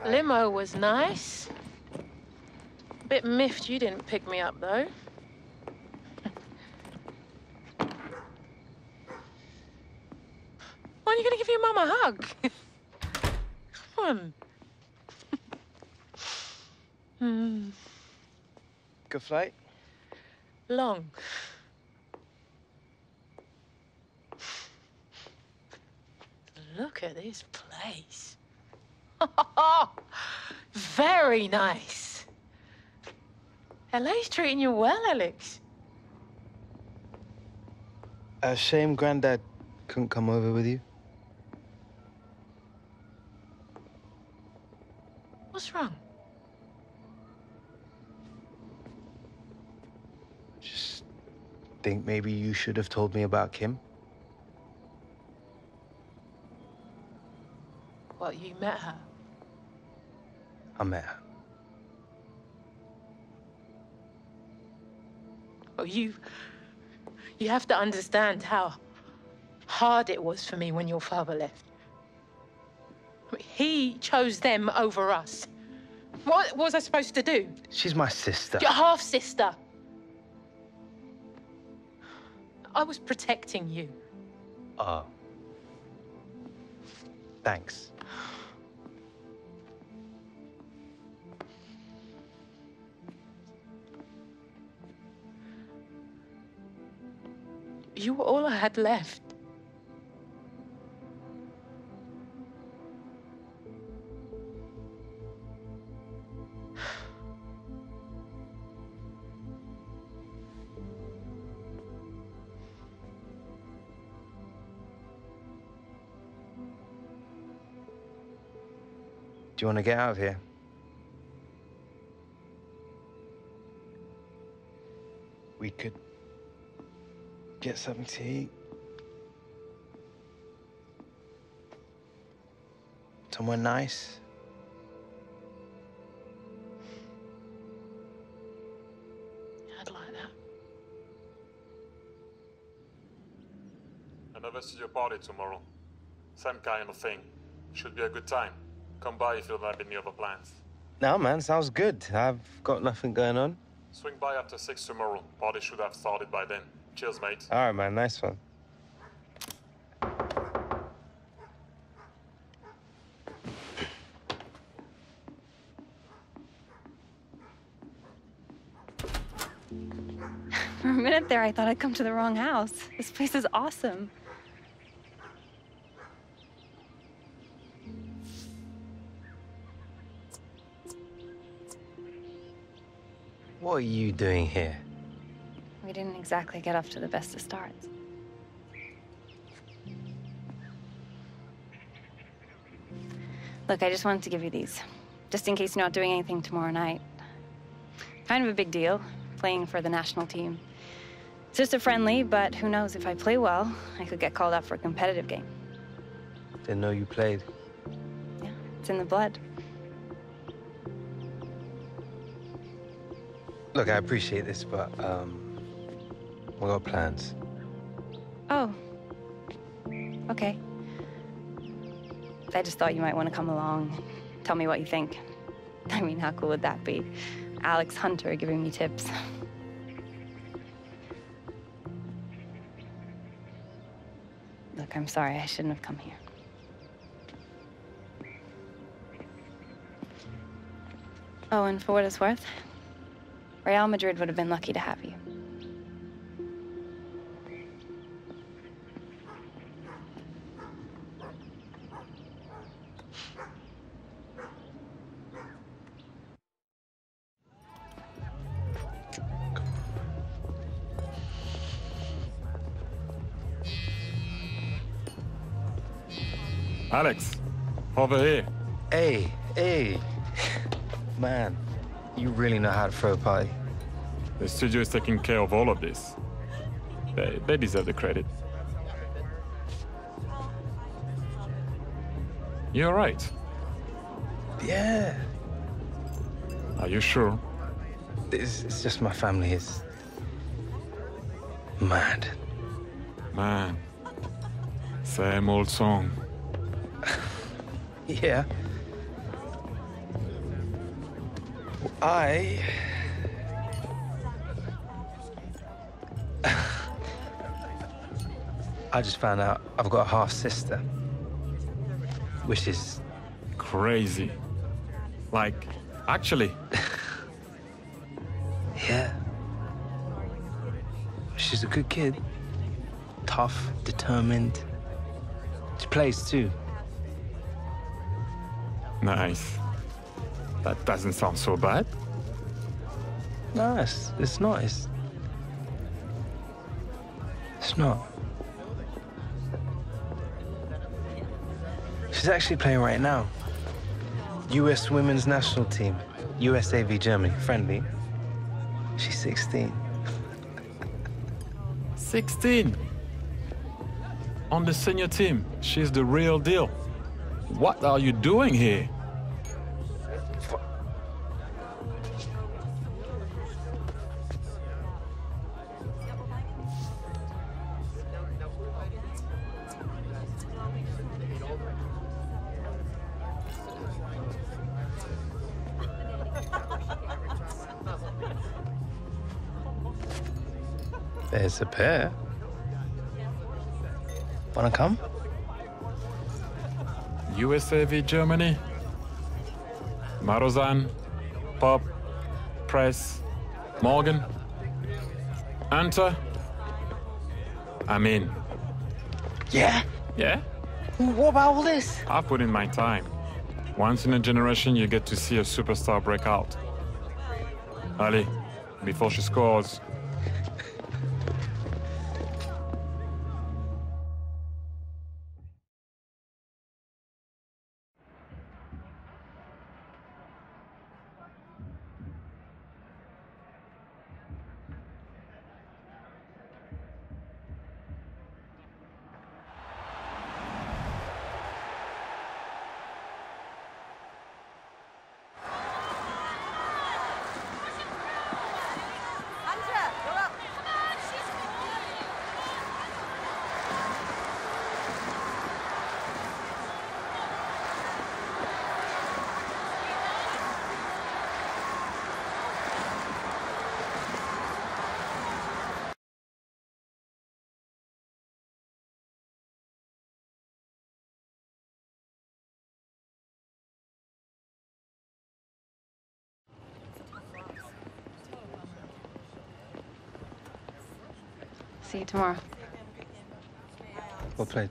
Limo was nice. Bit miffed you didn't pick me up, though. When are you gonna give your mum a hug? Come on. Good flight? Long. Look at this place. Very nice. LA's treating you well, Alex. Shame Granddad couldn't come over with you. What's wrong? Just think maybe you should have told me about Kim. What, you met her? I met her. Oh, you have to understand how hard it was for me when your father left. I mean, he chose them over us. What was I supposed to do? She's my sister. Your half-sister. I was protecting you. Oh. Thanks. You were all I had left. Do you want to get out of here? We could get something to eat. Somewhere nice. I'd like that. Another studio party tomorrow. Same kind of thing. Should be a good time. Come by if you don't have any other plans. No, man, sounds good. I've got nothing going on. Swing by after 6 tomorrow. Party should have started by then. Cheers, mate. All right, man, nice one. For a minute there, I thought I'd come to the wrong house. This place is awesome. What are you doing here? We didn't exactly get off to the best of starts. Look, I just wanted to give you these, just in case you're not doing anything tomorrow night. Kind of a big deal, playing for the national team. It's just a friendly, but who knows, if I play well, I could get called up for a competitive game. Didn't know you played. Yeah, it's in the blood. Look, I appreciate this, but, we got plans. Oh. Okay. I just thought you might want to come along, tell me what you think. I mean, how cool would that be? Alex Hunter giving me tips. Look, I'm sorry, I shouldn't have come here. Oh, and for what it's worth, Real Madrid would have been lucky to have you. Alex, over here. Hey. Man, you really know how to throw a party. The studio is taking care of all of this. They deserve the credit. You're right. Yeah. Are you sure? It's just my family is mad. Man, same old song. Yeah. I just found out I've got a half-sister, which is... Crazy. Like, actually. Yeah. She's a good kid. Tough, determined. She plays too. Nice. That doesn't sound so bad. No, it's not. It's not. She's actually playing right now. US Women's National Team. USA v Germany. Friendly. She's 16. 16? On the senior team. She's the real deal. What are you doing here? There's a pair. Wanna come? USA v Germany. Marozan, Pop, Press, Morgan, Hunter. I'm in. Yeah? Yeah? What about all this? I've put in my time. Once in a generation, you get to see a superstar break out. Ali, before she scores. See you tomorrow. Well played.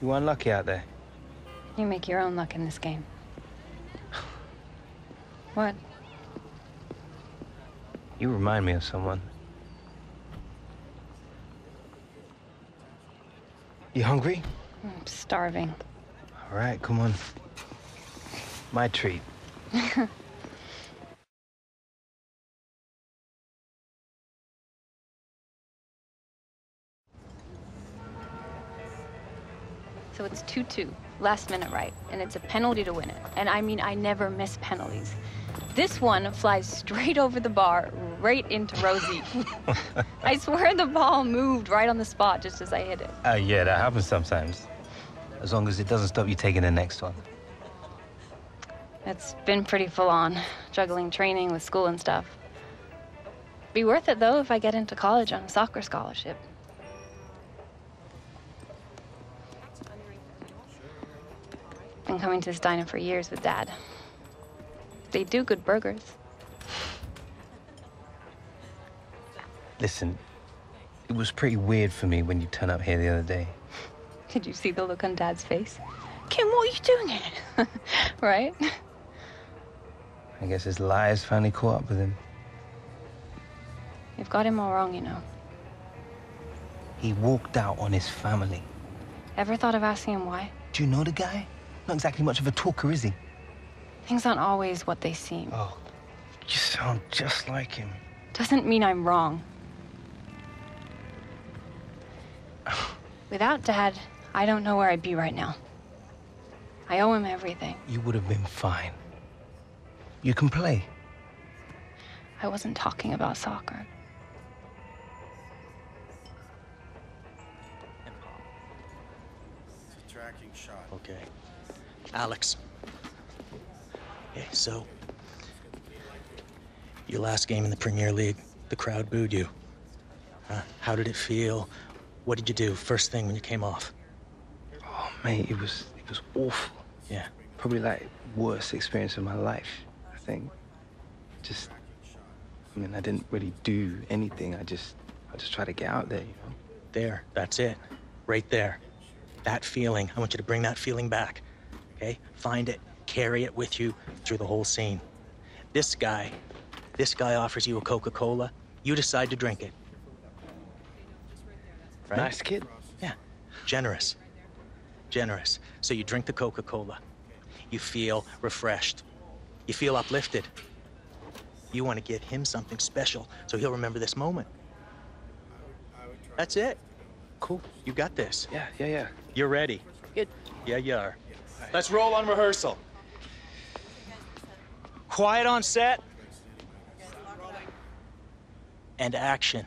You were unlucky out there. You make your own luck in this game. What? You remind me of someone. You hungry? I'm starving. All right, come on. My treat. So it's 2-2, last minute right, and it's a penalty to win it. And I mean, I never miss penalties. This one flies straight over the bar, right into Rosie. I swear the ball moved right on the spot just as I hit it. Yeah, that happens sometimes. As long as it doesn't stop you taking the next one. It's been pretty full on, juggling training with school and stuff. Be worth it, though, if I get into college on a soccer scholarship. Been coming to this diner for years with Dad. They do good burgers. Listen, it was pretty weird for me when you turned up here the other day. Did you see the look on Dad's face? Kim, what are you doing here? Right? I guess his lies finally caught up with him. You've got him all wrong, you know. He walked out on his family. Ever thought of asking him why? Do you know the guy? Not exactly much of a talker, is he? Things aren't always what they seem. Oh, you sound just like him. Doesn't mean I'm wrong. Without Dad, I don't know where I'd be right now. I owe him everything. You would have been fine. You can play. I wasn't talking about soccer. It's a tracking shot. Okay. Alex. Okay, so your last game in the Premier League, the crowd booed you. How did it feel? What did you do first thing when you came off? Oh, mate, it was awful. Yeah. Probably like worst experience of my life, I think. I mean, I didn't really do anything. I just tried to get out there, you know? There, that's it. Right there. That feeling, I want you to bring that feeling back, okay? Find it, carry it with you through the whole scene. This guy offers you a Coca-Cola, you decide to drink it. Right? Nice kid. Yeah, generous. Generous. So you drink the Coca-Cola. You feel refreshed. You feel uplifted. You want to give him something special so he'll remember this moment. That's it. Cool. You got this. Yeah. You're ready. Good. Yeah, you are. Let's roll on rehearsal. Quiet on set. And action.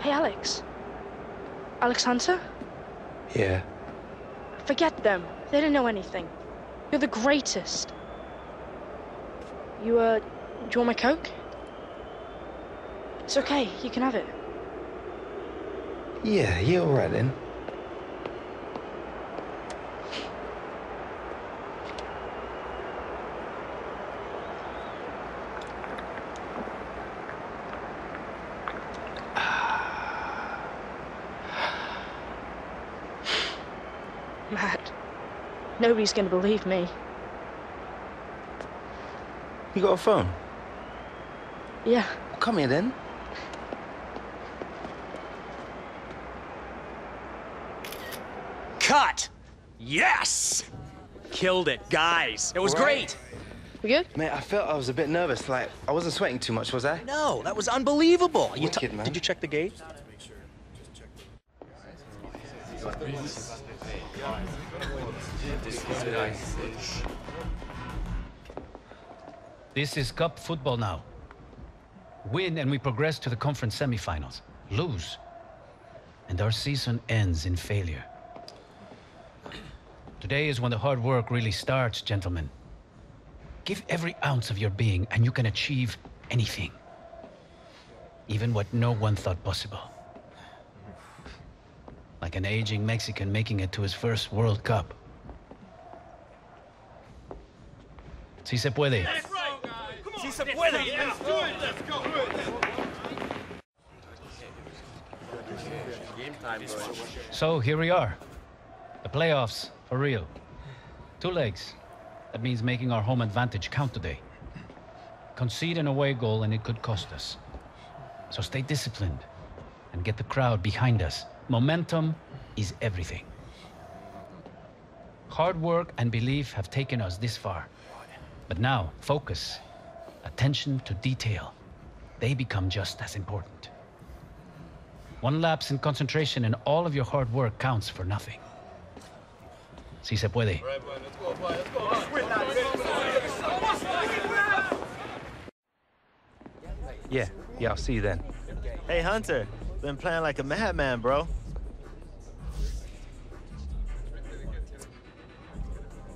Hey, Alex. Alex Hunter? Yeah. Forget them. They don't know anything. You're the greatest. Do you want my Coke? It's okay. You can have it. Yeah, all right then. Matt, nobody's gonna believe me. You got a phone? Yeah. Well, come here then. Cut! Yes! Killed it, guys. It was great. We good? Mate, I felt I was a bit nervous. Like, I wasn't sweating too much, was I? No, that was unbelievable. Wicked, man. Did you check the gate? This is cup football now. Win and we progress to the conference semifinals. Lose, and our season ends in failure. Today is when the hard work really starts, gentlemen. Give every ounce of your being and you can achieve anything. Even what no one thought possible. Like an aging Mexican making it to his first World Cup. Si se puede. Si se puede. Let's do it. Let's go. So here we are. The playoffs, for real. 2 legs. That means making our home advantage count today. Concede an away goal and it could cost us. So stay disciplined and get the crowd behind us. Momentum is everything. Hard work and belief have taken us this far. But now, focus, attention to detail. They become just as important. 1 lapse in concentration and all of your hard work counts for nothing. Si se puede. Yeah, I'll see you then. Hey, Hunter. Been playing like a madman, bro.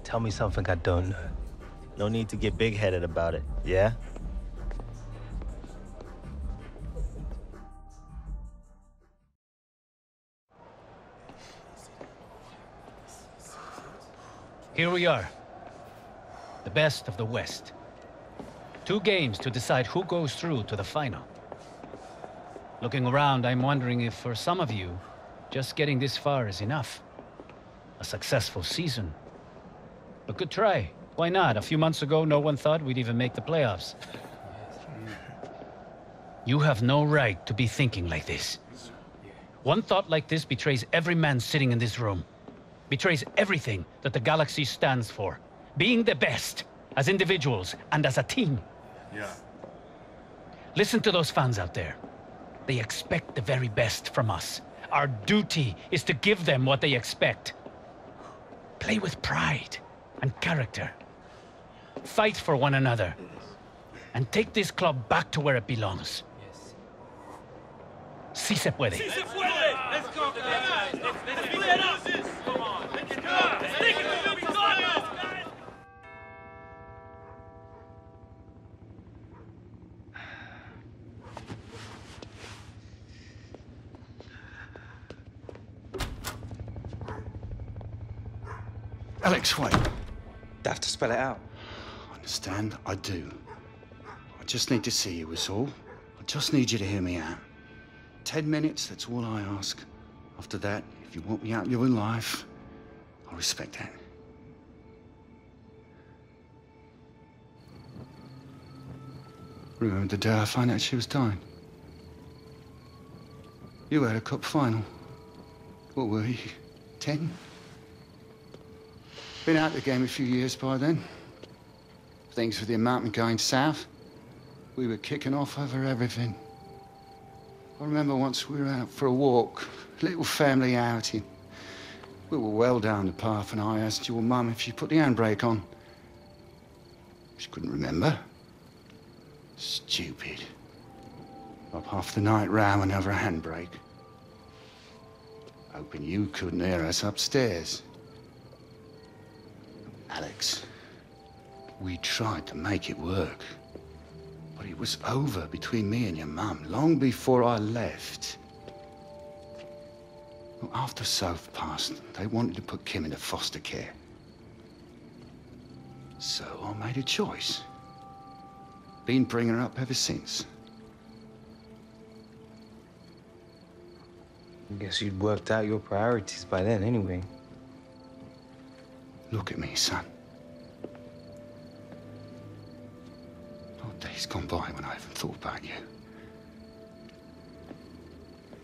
Tell me something I don't know. No need to get big-headed about it, yeah? Here we are. The best of the West. 2 games to decide who goes through to the final. Looking around, I'm wondering if for some of you, Just getting this far is enough. A successful season. A good try. Why not? A few months ago, no one thought we'd even make the playoffs. You have no right to be thinking like this. One thought like this betrays every man sitting in this room. Betrays everything that the Galaxy stands for. Being the best, as individuals and as a team. Yeah. Listen to those fans out there. They expect the very best from us. Our duty is to give them what they expect. Play with pride and character. Fight for one another. And take this club back to where it belongs. Sí se puede. Sí se puede. Let's go. Let's play it up. Come on. Let's go. Let's take it to the victorious, guys. Alex, wait. I have to spell it out. Understand? I do. I just need to see you, is all. I just need you to hear me out. 10 minutes, that's all I ask. After that, if you want me out of your life, I respect that. Remember the day I found out she was dying? You had a cup final. What were you, 10? Been out of the game a few years by then. Things with the amount going south. We were kicking off over everything. I remember once we were out for a walk, a little family outing. We were well down the path and I asked your mum if she put the handbrake on. She couldn't remember. Stupid. Up half the night rowing over a handbrake. Hoping you couldn't hear us upstairs. Alex, we tried to make it work. But it was over between me and your mum long before I left. Well, after Soph passed, they wanted to put Kim into foster care. So I made a choice. Been bringing her up ever since. I guess you'd worked out your priorities by then anyway. Look at me, son. No days gone by when I haven't thought about you.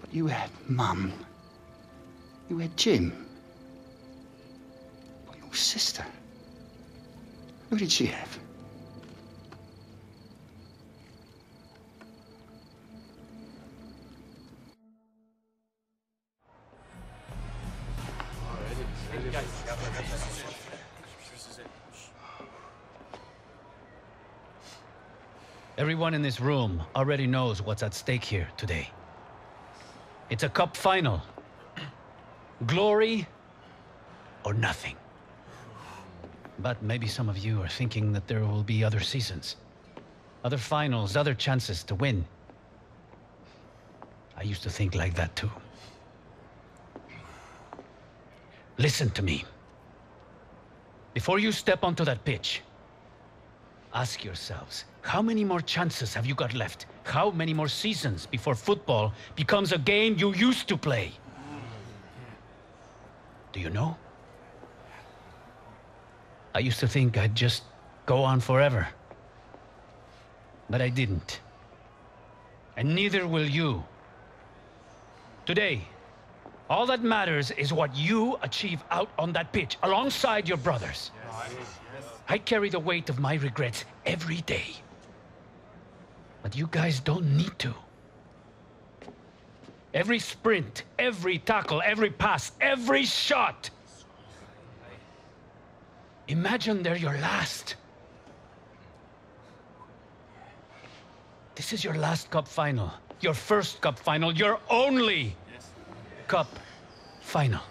But you had Mum. You had Jim. But your sister. Who did she have? Everyone in this room already knows what's at stake here today. It's a cup final. Glory or nothing. But maybe some of you are thinking that there will be other seasons, other finals, other chances to win. I used to think like that too. Listen to me. Before you step onto that pitch, ask yourselves, how many more chances have you got left? How many more seasons before football becomes a game you used to play? Do you know? I used to think I'd just go on forever. But I didn't. And neither will you. Today, all that matters is what you achieve out on that pitch, alongside your brothers. I carry the weight of my regrets every day. But you guys don't need to. Every sprint, every tackle, every pass, every shot. Imagine they're your last. This is your last cup final. Your first cup final. Your only cup final.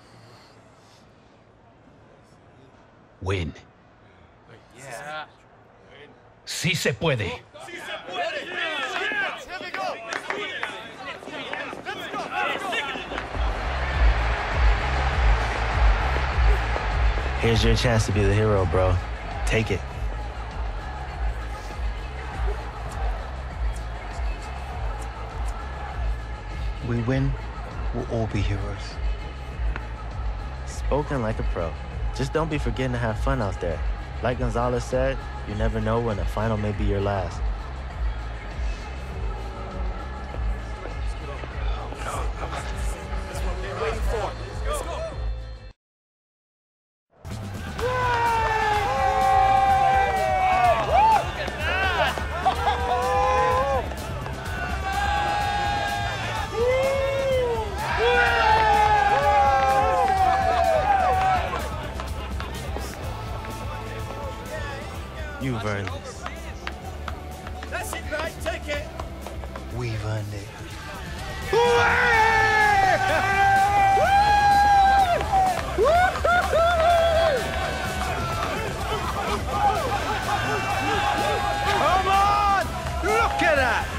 Win. Yeah. Sí se puede. Sí se puede. Here we go. Let's go. Here's your chance to be the hero, bro. Take it. We win, we'll all be heroes. Spoken like a pro. Just don't be forgetting to have fun out there. Like Gonzalez said, you never know when the final may be your last. You've earned this. That's it, mate. Take it. We've earned it. Come on! Look at that!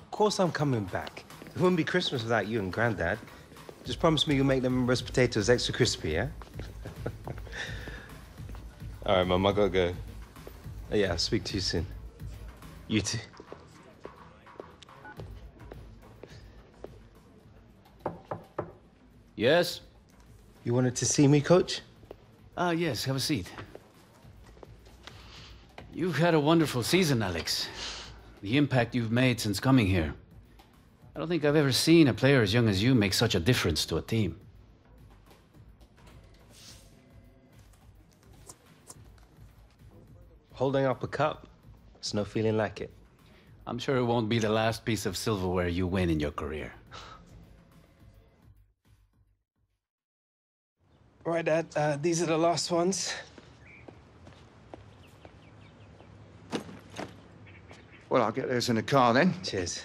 Of course I'm coming back. It wouldn't be Christmas without you and Granddad. Just promise me you'll make them roast potatoes extra crispy, yeah? All right, Mum, I gotta go. Yeah, I'll speak to you soon. You too. Yes? You wanted to see me, Coach? Yes, have a seat. You've had a wonderful season, Alex. The impact you've made since coming here. I don't think I've ever seen a player as young as you make such a difference to a team. Holding up a cup, there's no feeling like it. I'm sure it won't be the last piece of silverware you win in your career. All right, Dad, these are the last ones. Well, I'll get those in the car then. Cheers.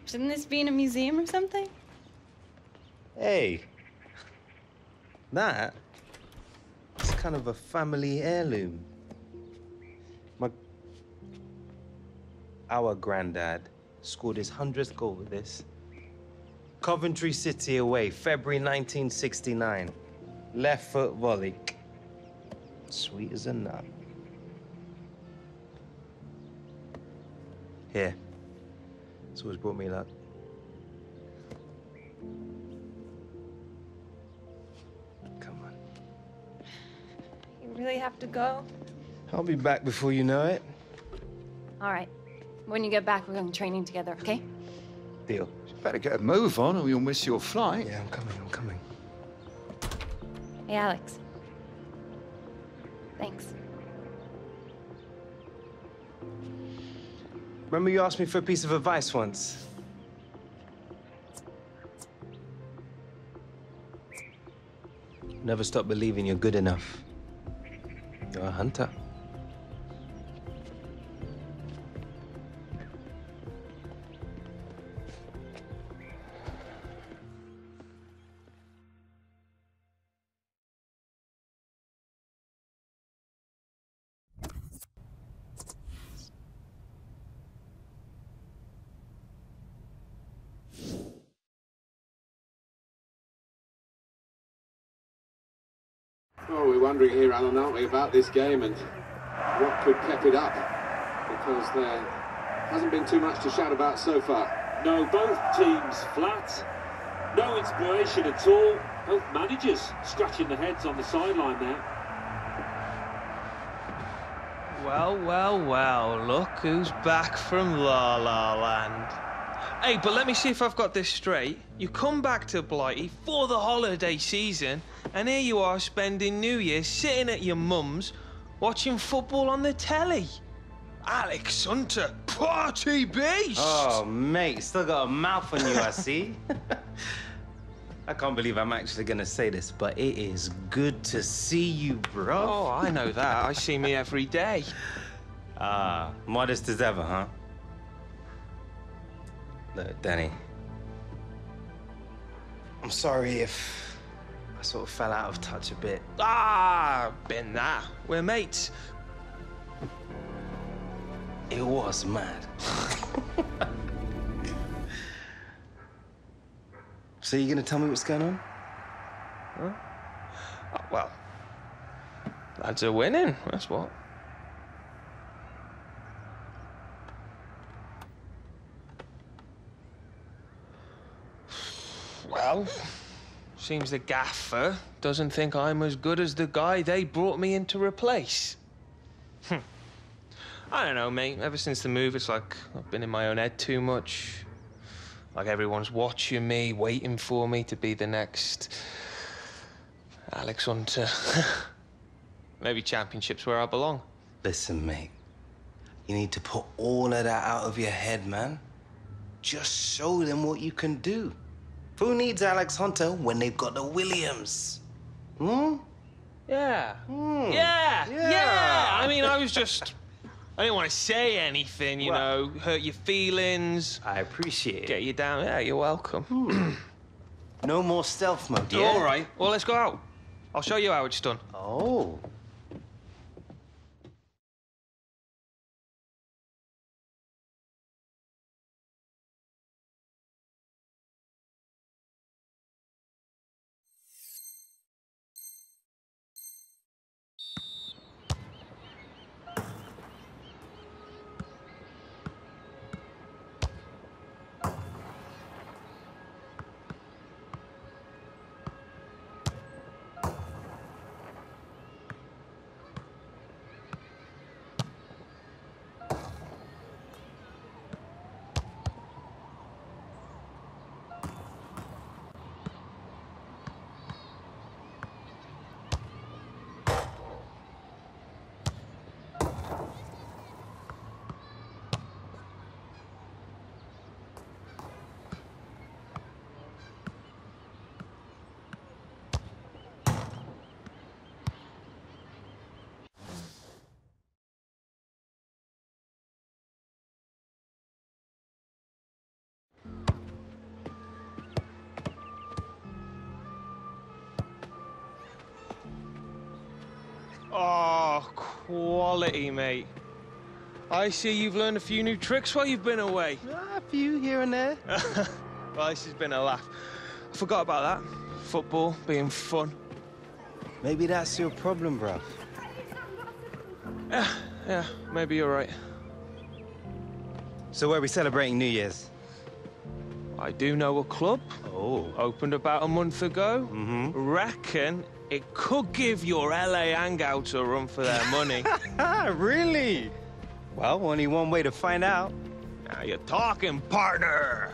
Shouldn't this be in a museum or something? Hey, that is kind of a family heirloom. Our granddad scored his 100th goal with this. Coventry City away, February 1969. Left foot volley. Sweet as a nut. Here. It's always brought me luck. Come on. You really have to go? I'll be back before you know it. All right. When you get back, we're going training together, okay? Deal. Better get a move on or you'll miss your flight. Yeah, I'm coming. Hey, Alex. Thanks. Remember you asked me for a piece of advice once? Never stop believing you're good enough. You're a hunter. Well, we're wondering here, Alan, aren't we, about this game and what could keep it up? Because there hasn't been too much to shout about so far. No, both teams flat. No inspiration at all. Both managers scratching their heads on the sideline there. Well, look who's back from La La Land. Hey, but let me see if I've got this straight. You come back to Blighty for the holiday season, and here you are spending New Year sitting at your mum's, watching football on the telly. Alex Hunter, party beast! Oh, mate, still got a mouth on you, I see. I can't believe I'm actually gonna say this, but it is good to see you, bro. Oh, I know that. I see me every day. Ah, modest as ever, huh? Look, Danny, I'm sorry if I sort of fell out of touch a bit. Been that. We're mates. It was mad. So you gonna tell me what's going on? Huh? Oh, well, lads are winning, that's what. Well, seems the gaffer doesn't think I'm as good as the guy they brought me in to replace. I don't know, mate. Ever since the move, it's like I've been in my own head too much. Like everyone's watching me, waiting for me to be the next Alex Hunter. Maybe Championship's where I belong. Listen, mate. You need to put all of that out of your head, man. Just show them what you can do. Who needs Alex Hunter when they've got the Williams? Hmm? Yeah. Hmm. Yeah. I mean, I didn't want to say anything, you know, hurt your feelings. I appreciate it. Get you down. Yeah, you're welcome. No more stealth mode, yeah? All right. Well, let's go out. I'll show you how it's done. Oh. Oh, quality, mate. I see you've learned a few new tricks while you've been away. A few here and there. Well, this has been a laugh. I forgot about that. Football being fun. Maybe that's your problem, bruv. Yeah, maybe you're right. So where are we celebrating New Year's? I do know a club. Oh. Opened about a month ago. Reckon it could give your LA hangouts a run for their money. Really? Well, only one way to find out. Now you're talking, partner.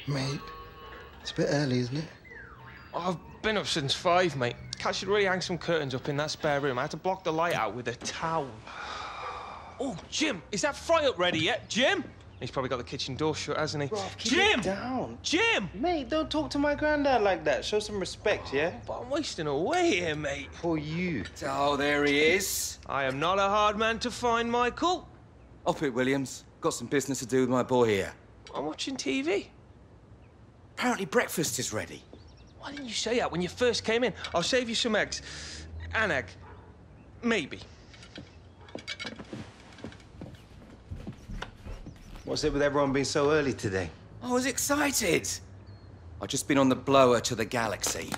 Mate, it's a bit early, isn't it? I've been up since 5, mate. Cat should really hang some curtains up in that spare room. I had to block the light out with a towel. Oh, Jim, is that fry up ready yet? Jim? He's probably got the kitchen door shut, hasn't he? Bro, keep Jim! it down. Jim! Mate, don't talk to my granddad like that. Show some respect, yeah? But I'm wasting away here, mate. For you. Oh, there he is. I am not a hard man to find, Michael. Off it, Williams. Got some business to do with my boy here. I'm watching TV. Apparently breakfast is ready. Why didn't you say that when you first came in? I'll save you some eggs. An egg. Maybe. What's it with everyone being so early today? I was excited. I've just been on the blower to the galaxy.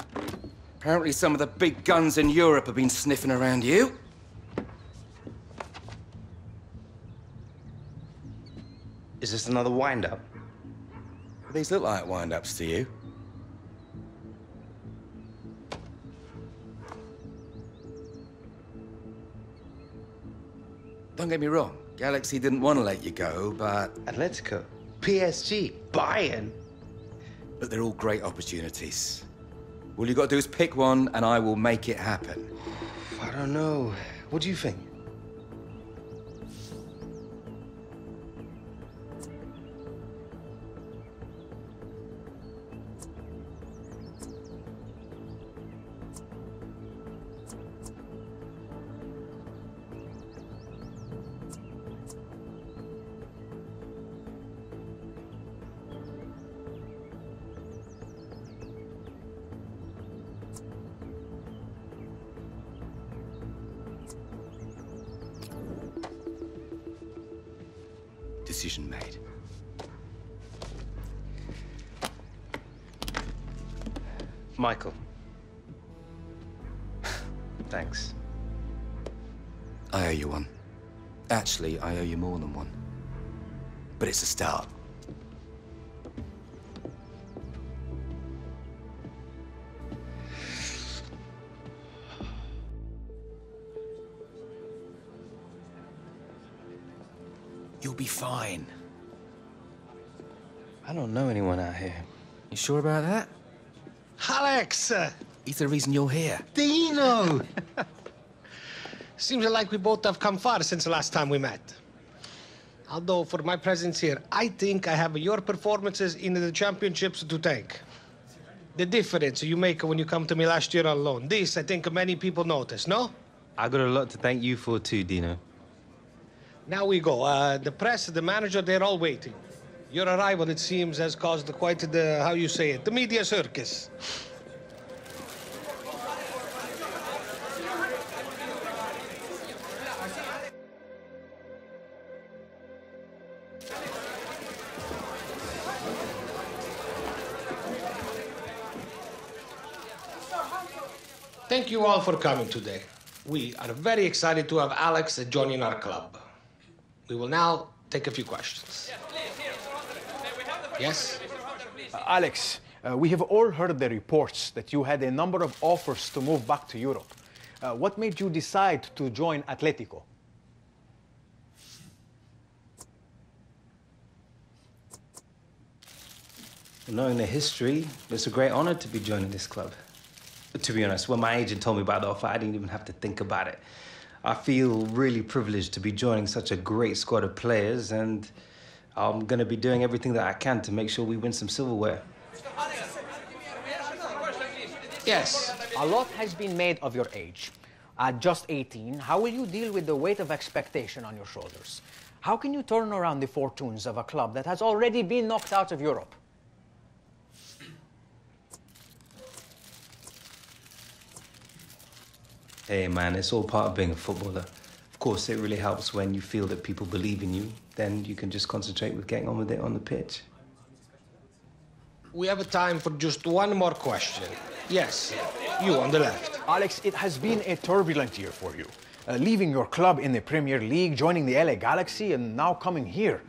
Apparently some of the big guns in Europe have been sniffing around you. Is this another wind-up? These look like wind-ups to you. Don't get me wrong, Galaxy didn't want to let you go, but... Atletico, PSG, Bayern. But they're all great opportunities. All you got to do is pick one, and I will make it happen. I don't know. What do you think? decision made. Michael. Thanks. I owe you one. Actually, I owe you more than one. But it's a start. You'll be fine. I don't know anyone out here. You sure about that? Alex! He's the reason you're here. Dino! Seems like we both have come far since the last time we met. Although, for my presence here, I think I have your performances in the championships to thank. The difference you make when you come to me last year on loan. This, I think many people noticed, no? I got a lot to thank you for too, Dino. Now we go. The press, the manager, they're all waiting. Your arrival, it seems, has caused quite the, how you say it, the media circus. Thank you all for coming today. We are very excited to have Alex joining our club. We will now take a few questions. Yes? Alex, we have all heard the reports that you had a number of offers to move back to Europe. What made you decide to join Atletico? Knowing the history, it's a great honor to be joining this club. To be honest, when my agent told me about the offer, I didn't even have to think about it. I feel really privileged to be joining such a great squad of players, and I'm going to be doing everything that I can to make sure we win some silverware. Yes. A lot has been made of your age. At just 18, how will you deal with the weight of expectation on your shoulders? How can you turn around the fortunes of a club that has already been knocked out of Europe? Hey, man, it's all part of being a footballer. Of course, it really helps when you feel that people believe in you. Then you can just concentrate with getting on with it on the pitch. We have a time for just one more question. Yes, you on the left. Alex, it has been a turbulent year for you. Leaving your club in the Premier League, joining the LA Galaxy, and now coming here.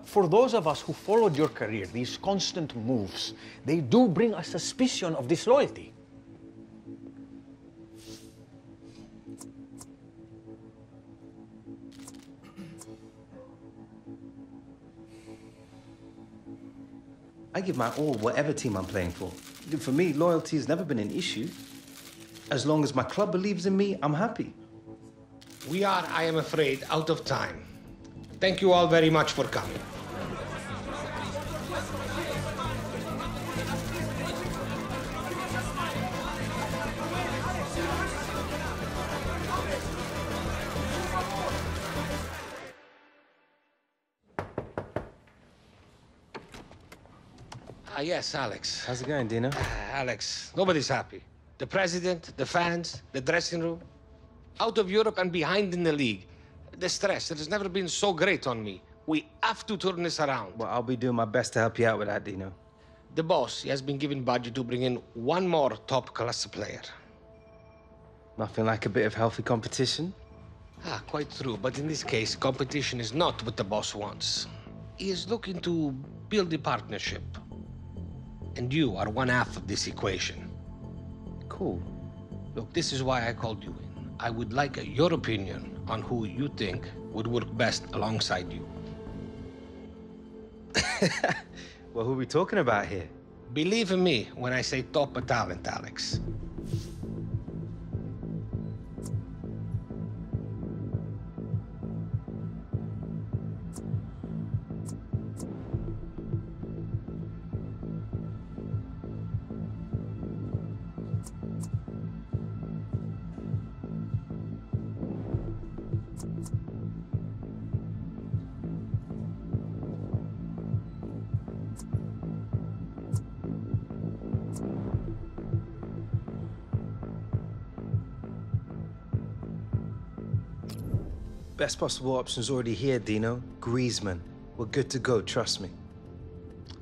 For those of us who followed your career, these constant moves, they do bring a suspicion of disloyalty. I give my all, whatever team I'm playing for. For me, loyalty has never been an issue. As long as my club believes in me, I'm happy. We are, I am afraid, out of time. Thank you all very much for coming. Yes, Alex. How's it going, Dino? Alex, nobody's happy. The president, the fans, the dressing room. Out of Europe and behind in the league. The stress, it has never been so great on me. We have to turn this around. Well, I'll be doing my best to help you out with that, Dino. The boss, he has been given budget to bring in one more top-class player. Nothing like a bit of healthy competition? Quite true. But in this case, competition is not what the boss wants. He is looking to build a partnership. And you are one half of this equation. Cool. Look, this is why I called you in. I would like your opinion on who you think would work best alongside you. Well, who are we talking about here? Believe in me when I say top talent, Alex. Best possible option's already here, Dino. Griezmann. We're good to go, trust me.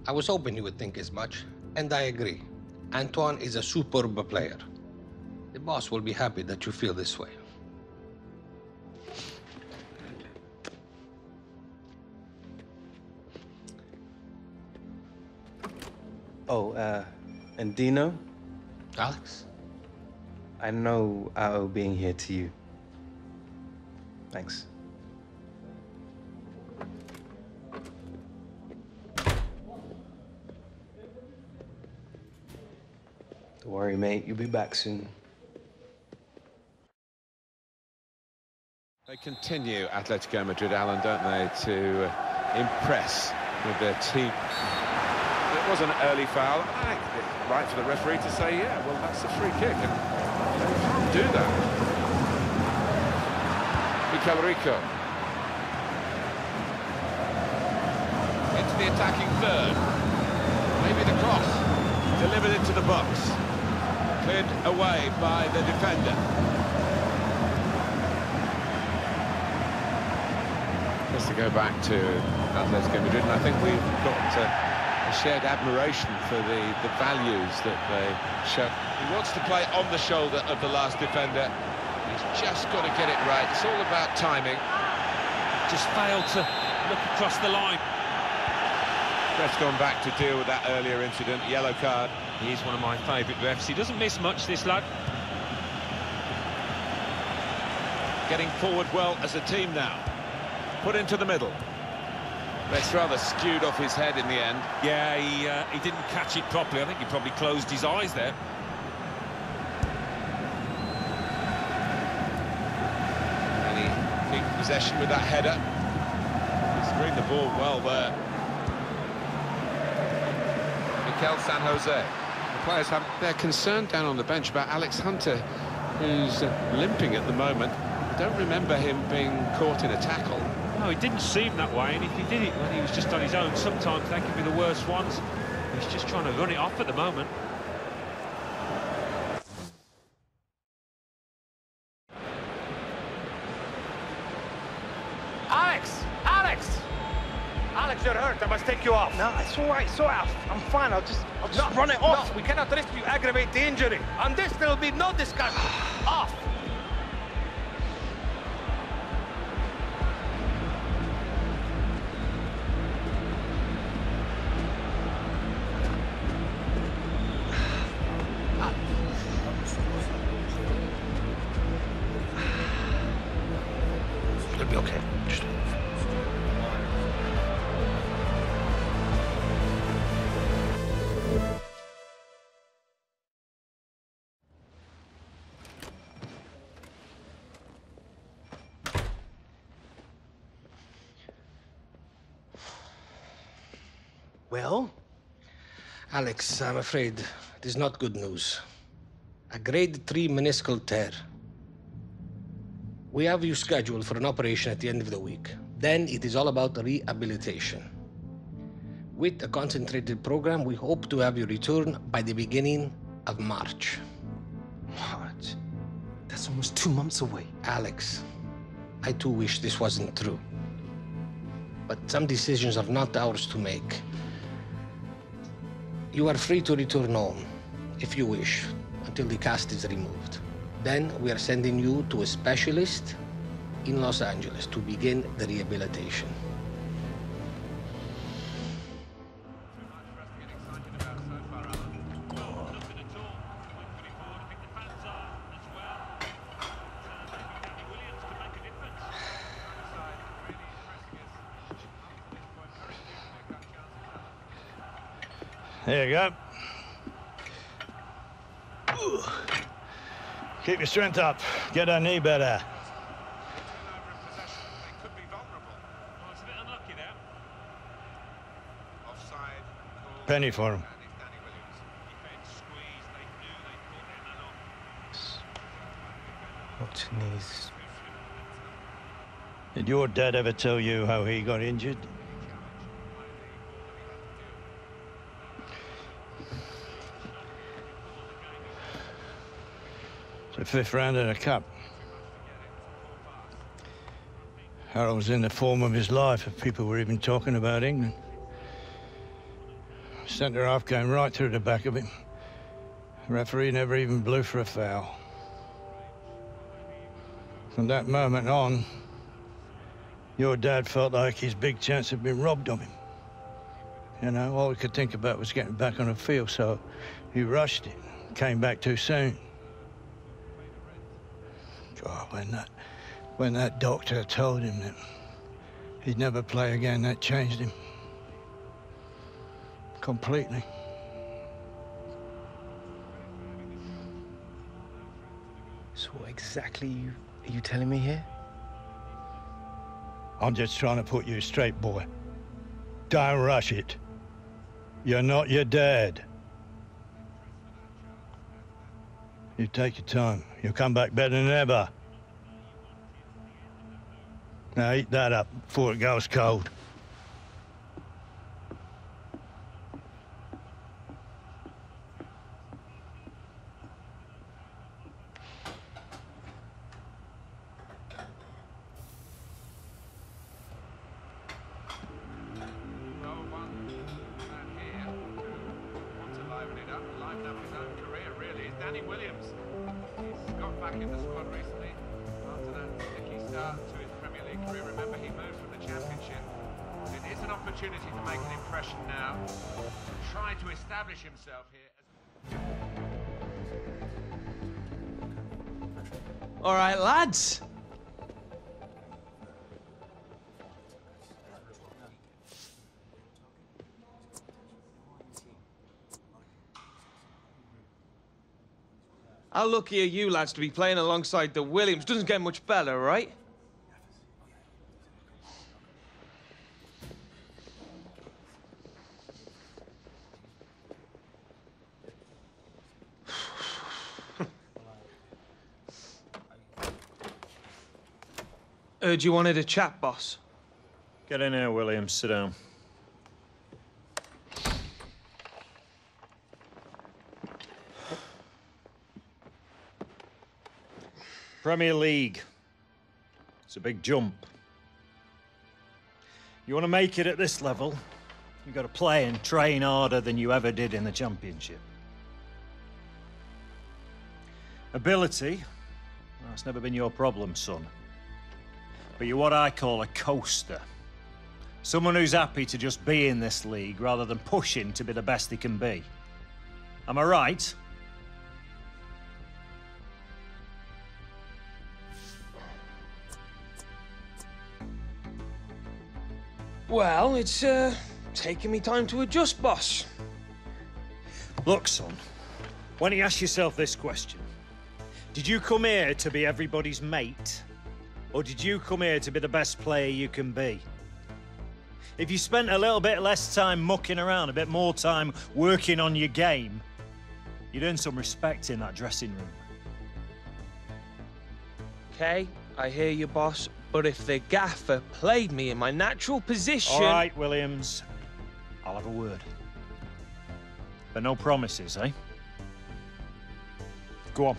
I was hoping you would think as much, and I agree. Antoine is a superb player. The boss will be happy that you feel this way. Oh, and Dino? Alex? I know I owe being here to you. Thanks. Don't worry, mate. You'll be back soon. They continue, Atletico Madrid, Alan, don't they, to impress with their team. It was an early foul. I think it's right for the referee to say, yeah, well, that's a free kick, and they can't do that. Mikel Rico. Into the attacking third. Maybe the cross. Delivered into the box. Cleared away by the defender. Just to go back to Atletico Madrid, and I think we've got a shared admiration for the values that they show. He wants to play on the shoulder of the last defender. He's just got to get it right. It's all about timing. Just failed to look across the line. Ref's gone back to deal with that earlier incident. Yellow card. He's one of my favourite refs. He doesn't miss much, this lad. Getting forward well as a team now. Put into the middle. That's rather skewed off his head in the end. Yeah, he didn't catch it properly. I think he probably closed his eyes there. And he took possession with that header. He screened the ball well there. Mikel San Jose. The players they're concerned down on the bench about Alex Hunter, who's limping at the moment. I don't remember him being caught in a tackle. No, it didn't seem that way, and if he did it when he was just on his own, sometimes they can be the worst ones. He's just trying to run it off at the moment. Alex! Alex! Alex, you're hurt. I must take you off. No, it's all right. It's all right. I'm fine. I'll just run it off. No, we cannot risk you aggravate the injury. On this, there will be no discussion. Off! It'll be okay. Well? Alex, I'm afraid it is not good news. A grade 3 meniscal tear. We have you scheduled for an operation at the end of the week. Then it is all about rehabilitation. With a concentrated program, we hope to have you return by the beginning of March. March? That's almost 2 months away. Alex, I too wish this wasn't true. But some decisions are not ours to make. You are free to return home, if you wish, until the cast is removed. Then we are sending you to a specialist in Los Angeles to begin the rehabilitation. There you go. Keep your strength up. Get her knee better. Penny for him. Watch your knees. Did your dad ever tell you how he got injured? It's the 5th round in a cup. Harold was in the form of his life if people were even talking about England. Centre-half came right through the back of him. The referee never even blew for a foul. From that moment on, your dad felt like his big chance had been robbed of him. You know, all he could think about was getting back on the field, so he rushed it, came back too soon. God, when that doctor told him that he'd never play again, that changed him. Completely. So what exactly are you telling me here? I'm just trying to put you straight, boy. Don't rush it. You're not your dad. You take your time. You'll come back better than ever. Now eat that up before it goes cold. All right, lads. How lucky are you lads to be playing alongside the Williams? Doesn't get much better, right? Heard you wanted a chat, boss. Get in here, Williams. Sit down. Premier League. It's a big jump. You want to make it at this level, you've got to play and train harder than you ever did in the Championship. Ability, that's never been your problem, son. But you're what I call a coaster. Someone who's happy to just be in this league rather than pushing to be the best he can be. Am I right? Well, it's taking me time to adjust, boss. Look, son, why don't you ask yourself this question? Did you come here to be everybody's mate? Or did you come here to be the best player you can be? If you spent a little bit less time mucking around, a bit more time working on your game, you'd earn some respect in that dressing room. Okay, I hear you, boss. But if the gaffer played me in my natural position... All right, Williams. I'll have a word. But no promises, eh? Go on.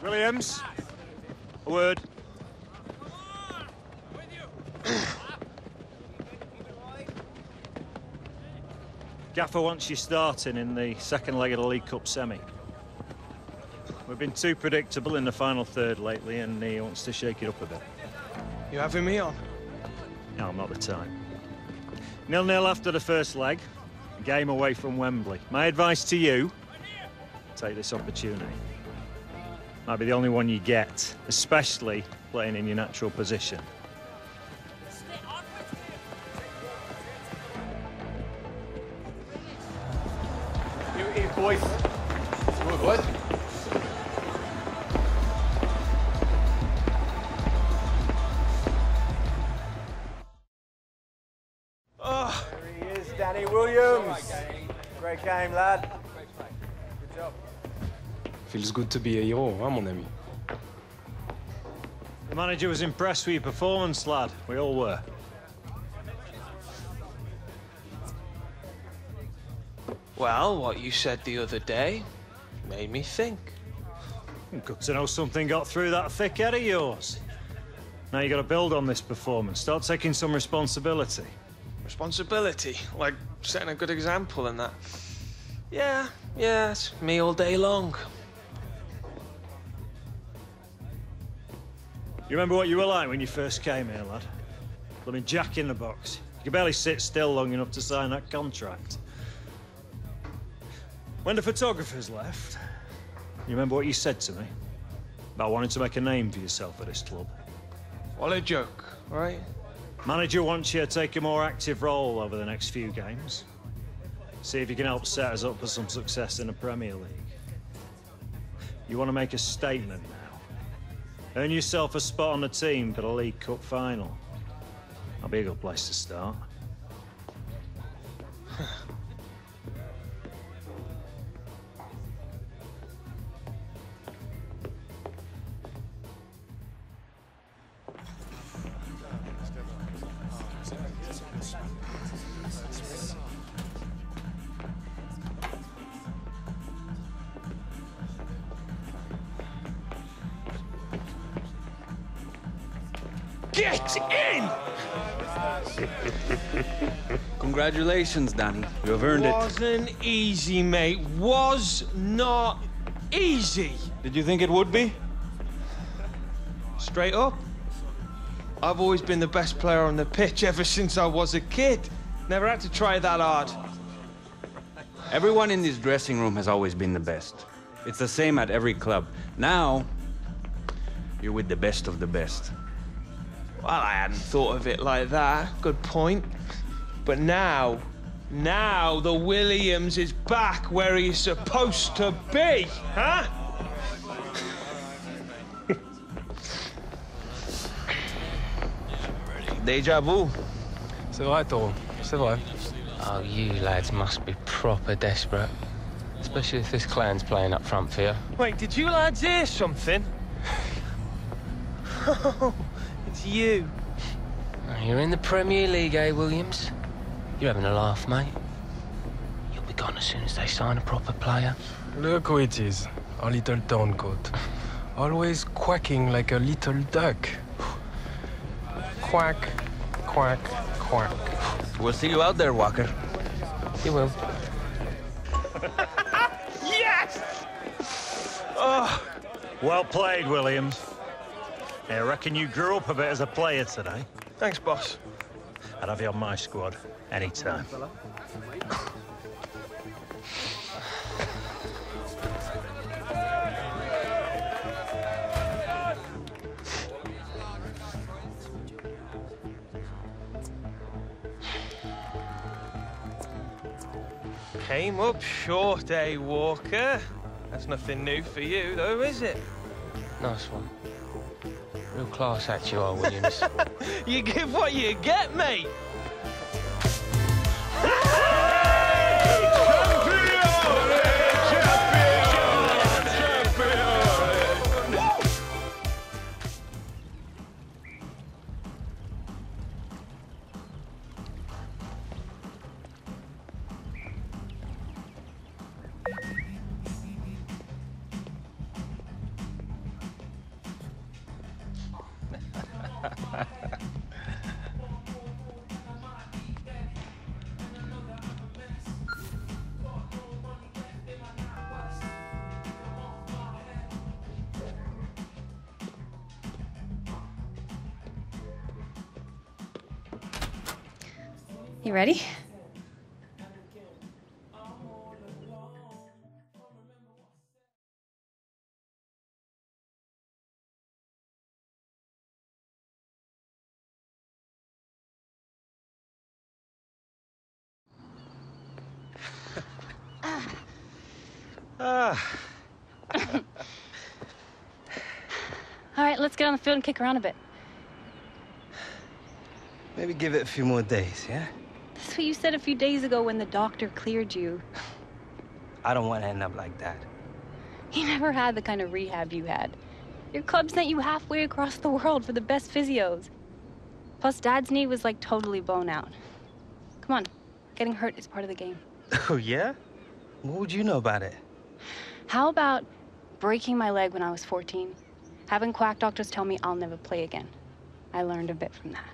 Williams, a word. Gaffer wants you starting in the second leg of the League Cup semi. We've been too predictable in the final third lately, and he wants to shake it up a bit. You having me on? No, I'm not the type. 0-0 after the first leg, game away from Wembley. My advice to you, take this opportunity. Might be the only one you get, especially playing in your natural position. Here, boys. Come on, boys. Danny Williams. Great game, lad. Good job. Feels good to be a hero, huh, mon ami? The manager was impressed with your performance, lad. We all were. Well, what you said the other day made me think. Good to know something got through that thick head of yours. Now you got to build on this performance. Start taking some responsibility. Responsibility? Like setting a good example and that? Yeah, it's me all day long. You remember what you were like when you first came here, lad? Blooming Jack in the box. You could barely sit still long enough to sign that contract. When the photographers left, you remember what you said to me? About wanting to make a name for yourself at this club. What a joke, right? Manager wants you to take a more active role over the next few games. See if you can help set us up for some success in the Premier League. You want to make a statement now. Earn yourself a spot on the team for the League Cup final. That'll be a good place to start. Get in! Congratulations, Danny. You have earned it. Wasn't easy, mate. Was not easy. Did you think it would be? Straight up. I've always been the best player on the pitch ever since I was a kid. Never had to try that hard. Everyone in this dressing room has always been the best. It's the same at every club. Now, you're with the best of the best. Well, I hadn't thought of it like that. Good point. But now the Williams is back where he's supposed to be, huh? Deja vu. C'est vrai, Toro. C'est vrai. Oh, you lads must be proper desperate. Especially if this clan's playing up front for you. Wait, did you lads hear something? It's you. You're in the Premier League, eh, Williams? You're having a laugh, mate. You'll be gone as soon as they sign a proper player. Look who it is. Our little turncoat. Always quacking like a little duck. Quack, quack, quack. We'll see you out there, Walker. You will. Yes! Oh. Well played, Williams. I reckon you grew up a bit as a player today. Thanks, boss. I'd have you on my squad anytime. Came up short, eh, Walker? That's nothing new for you, though, is it? Nice one. Real class act you are, Williams. You give what you get, mate. You ready? All right, let's get on the field and kick around a bit. Maybe give it a few more days, yeah? This That's what you said a few days ago when the doctor cleared you. I don't want to end up like that. You never had the kind of rehab you had. Your club sent you halfway across the world for the best physios. Plus, Dad's knee was like totally blown out. Come on, getting hurt is part of the game. Oh, yeah? What would you know about it? How about breaking my leg when I was 14? Having quack doctors tell me I'll never play again. I learned a bit from that.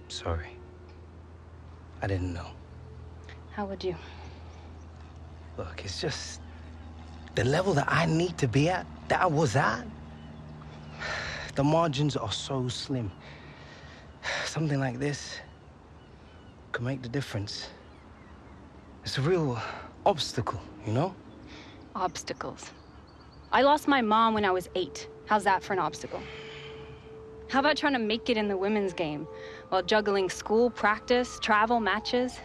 Sorry. I didn't know. How would you? Look, it's just the level that I need to be at, that I was at. The margins are so slim. Something like this could make the difference. It's a real obstacle, you know? Obstacles. I lost my mom when I was 8. How's that for an obstacle? How about trying to make it in the women's game while juggling school, practice, travel, matches?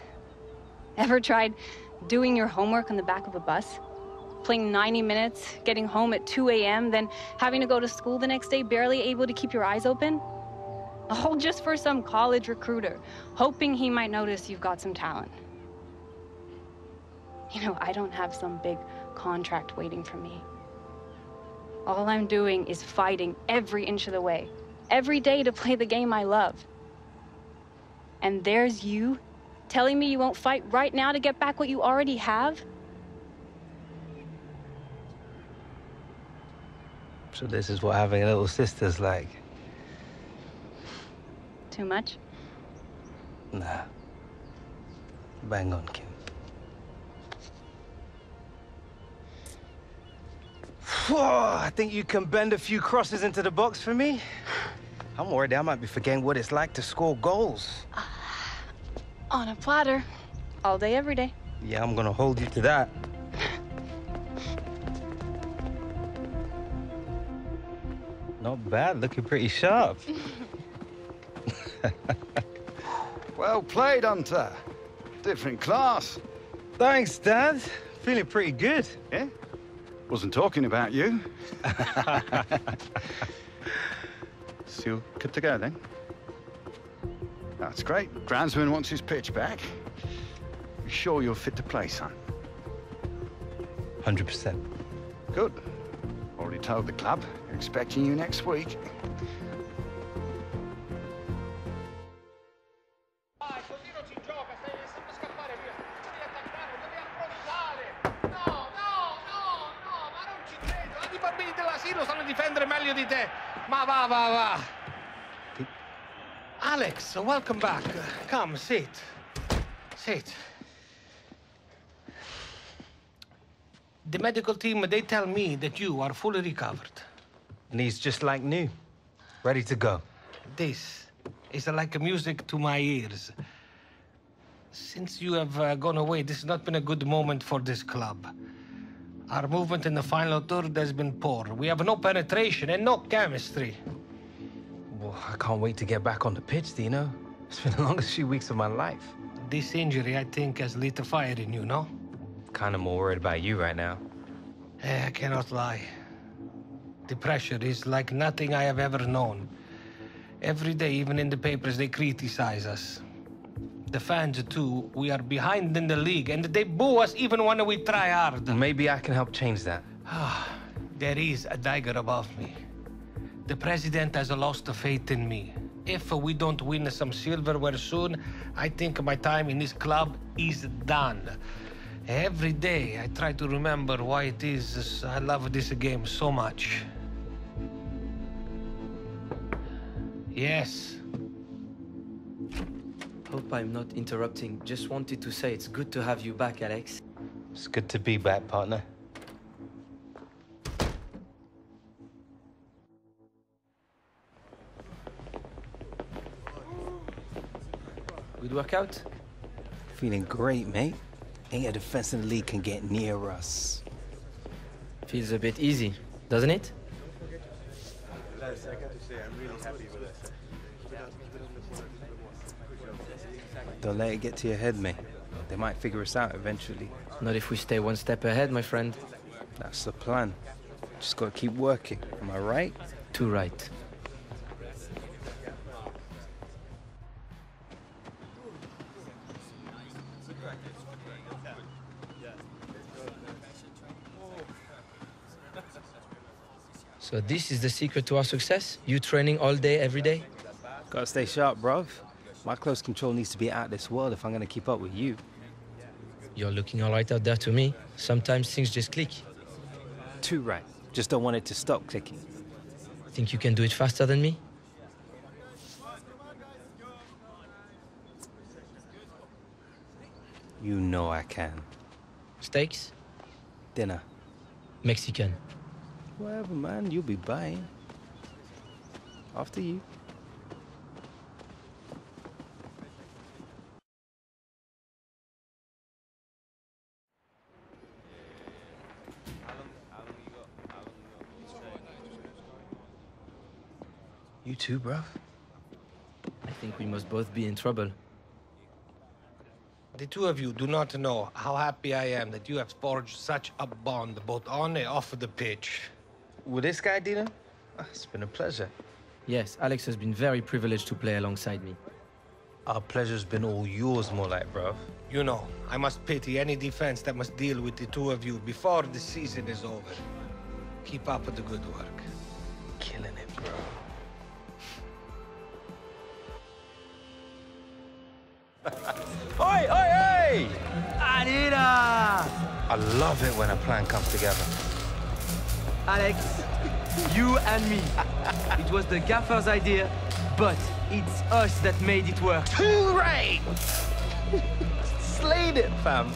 Ever tried doing your homework on the back of a bus? Playing 90 minutes, getting home at 2 a.m., then having to go to school the next day, barely able to keep your eyes open? All just for some college recruiter, hoping he might notice you've got some talent. You know, I don't have some big contract waiting for me. All I'm doing is fighting every inch of the way, every day to play the game I love. And there's you telling me you won't fight right now to get back what you already have? So this is what having a little sister's like. Too much? Nah. Bang on, Kim. Whoa, I think you can bend a few crosses into the box for me. I'm worried I might be forgetting what it's like to score goals. On a platter. All day, every day. Yeah, I'm gonna hold you to that. Not bad, looking pretty sharp. Well played, Hunter. Different class. Thanks, Dad. Feeling pretty good. Yeah? Wasn't talking about you. Still good to go, then? That's great. Groundsman wants his pitch back. You sure you're fit to play, son? 100%. Good. Already told the club. They're expecting you next week. Alex, welcome back. Come, sit. Sit. The medical team, they tell me that you are fully recovered. Knee's just like new. Ready to go. This is like music to my ears. Since you have gone away, this has not been a good moment for this club. Our movement in the final third has been poor. We have no penetration and no chemistry. Well, I can't wait to get back on the pitch, Dino. It's been the longest few weeks of my life. This injury, I think, has lit a fire in you, no? Kind of more worried about you right now. I cannot lie. The pressure is like nothing I have ever known. Every day, even in the papers, they criticize us. The fans, too, we are behind in the league, and they boo us even when we try hard. Maybe I can help change that. There is a dagger above me. The president has lost faith in me. If we don't win some silverware soon, I think my time in this club is done. Every day, I try to remember why it is I love this game so much. Yes. Hope I'm not interrupting. Just wanted to say it's good to have you back, Alex. It's good to be back, partner. Good workout? Feeling great, mate. Ain't a defense in the league can get near us. Feels a bit easy, doesn't it? Don't let it get to your head, mate. They might figure us out eventually. Not if we stay one step ahead, my friend. That's the plan. Just gotta keep working. Am I right? Too right. So this is the secret to our success? You training all day, every day? Gotta stay sharp, bruv. My close control needs to be out of this world if I'm gonna keep up with you. You're looking all right out there to me. Sometimes things just click. Too right. Just don't want it to stop clicking. Think you can do it faster than me? You know I can. Steaks? Dinner. Mexican. Whatever, man. You'll be buying. After you. You too, bruv? I think we must both be in trouble. The two of you do not know how happy I am that you have forged such a bond both on and off the pitch. With this guy, Dino? It's been a pleasure. Yes, Alex has been very privileged to play alongside me. Our pleasure's been all yours, more like, bruv. You know, I must pity any defense that must deal with the two of you before the season is over. Keep up with the good work. Killing it, bro. Oi, oi, oi! Anita! I love it when a plan comes together. Alex, you and me. It was the gaffer's idea, but it's us that made it work. Too right! Slayed it, fam.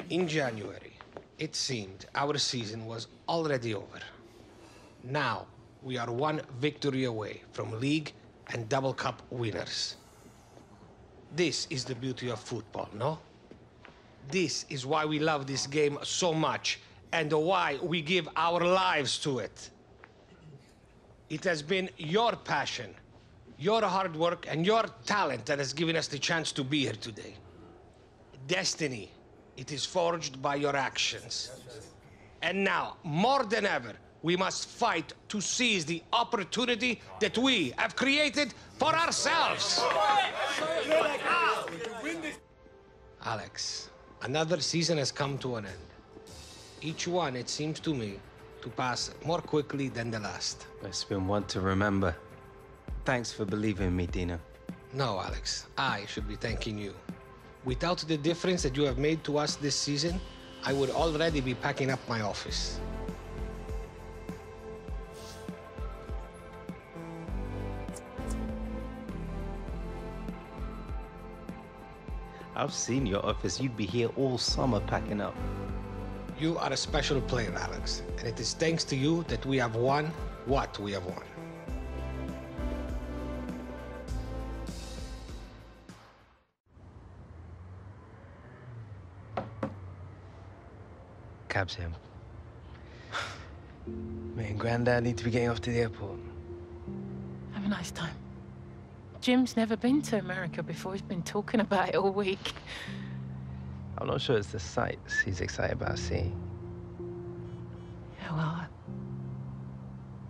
In January, it seemed our season was already over. Now, we are one victory away from league and double cup winners. This is the beauty of football, no? This is why we love this game so much and why we give our lives to it. It has been your passion, your hard work, and your talent that has given us the chance to be here today. Destiny. It is forged by your actions. And now, more than ever, we must fight to seize the opportunity that we have created for ourselves. Alex, another season has come to an end. Each one, it seems to me, to pass more quickly than the last. It's been one to remember. Thanks for believing in me, Dino. No, Alex, I should be thanking you. Without the difference that you have made to us this season, I would already be packing up my office. I've seen your office. You'd be here all summer packing up. You are a special player, Alex, and it is thanks to you that we have won what we have won. Cab's him. Me and Granddad need to be getting off to the airport. Have a nice time. Jim's never been to America before. He's been talking about it all week. I'm not sure it's the sights he's excited about seeing. Yeah, well,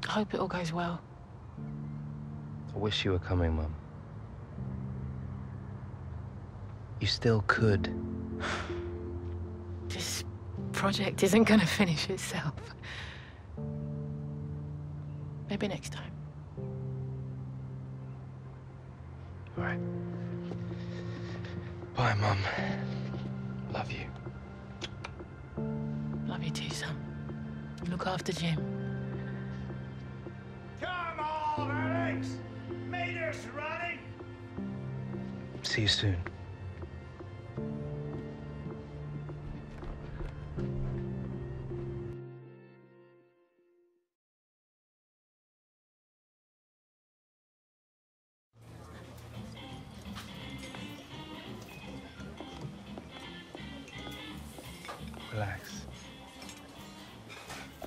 I hope it all goes well. I wish you were coming, Mum. You still could. This project isn't gonna finish itself. Maybe next time. All right. Bye, Mum. Love you. Love you too, son. Look after Jim. Come on, Alex! Made us running! See you soon. Relax.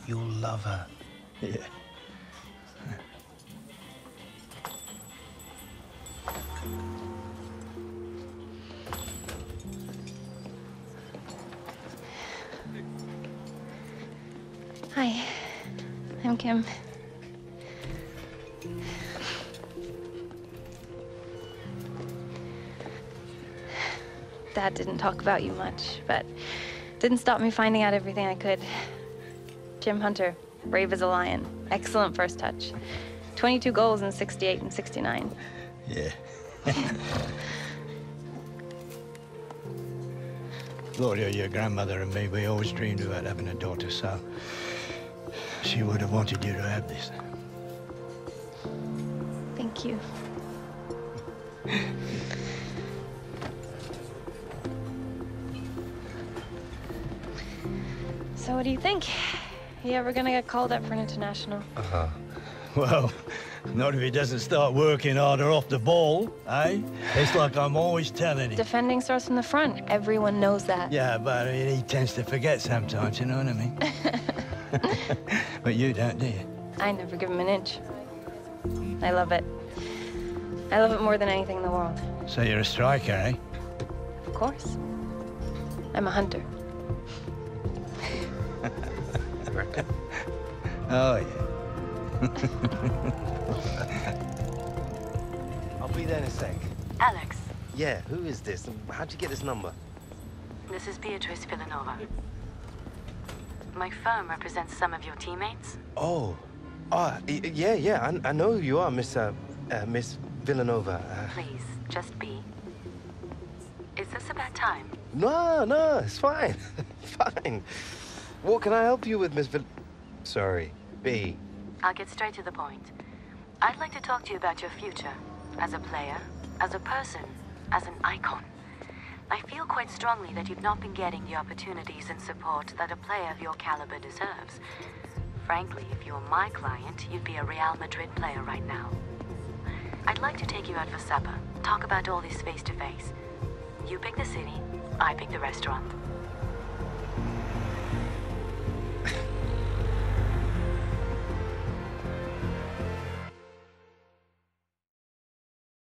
You'll love her. Yeah. Hi, I'm Kim. Dad didn't talk about you much, but didn't stop me finding out everything I could. Jim Hunter, brave as a lion. Excellent first touch. 22 goals in 68 and 69. Yeah. Gloria, your grandmother and me, we always dreamed about having a daughter, so she would have wanted you to have this. Thank you. So what do you think? You ever gonna get called up for an international? Well, not if he doesn't start working harder off the ball, eh? It's like I'm always telling him. Defending starts from the front. Everyone knows that. Yeah, but I mean, he tends to forget sometimes, you know what I mean? But you don't, do you? I never give him an inch. I love it. I love it more than anything in the world. So you're a striker, eh? Of course. I'm a hunter. Oh, yeah. I'll be there in a sec. Alex, Yeah, who is this? How'd you get this number? this is Beatrice Villanova. My firm represents some of your teammates. Oh. Yeah. I know who you are, Miss Villanova. Please, just be. Is this a bad time? No, it's fine. Fine. What can I help you with, Miss Sorry, B. I'll get straight to the point. I'd like to talk to you about your future. As a player, as a person, as an icon. I feel quite strongly that you've not been getting the opportunities and support that a player of your caliber deserves. Frankly, if you were my client, you'd be a Real Madrid player right now. I'd like to take you out for supper, talk about all this face to face. You pick the city, I pick the restaurant.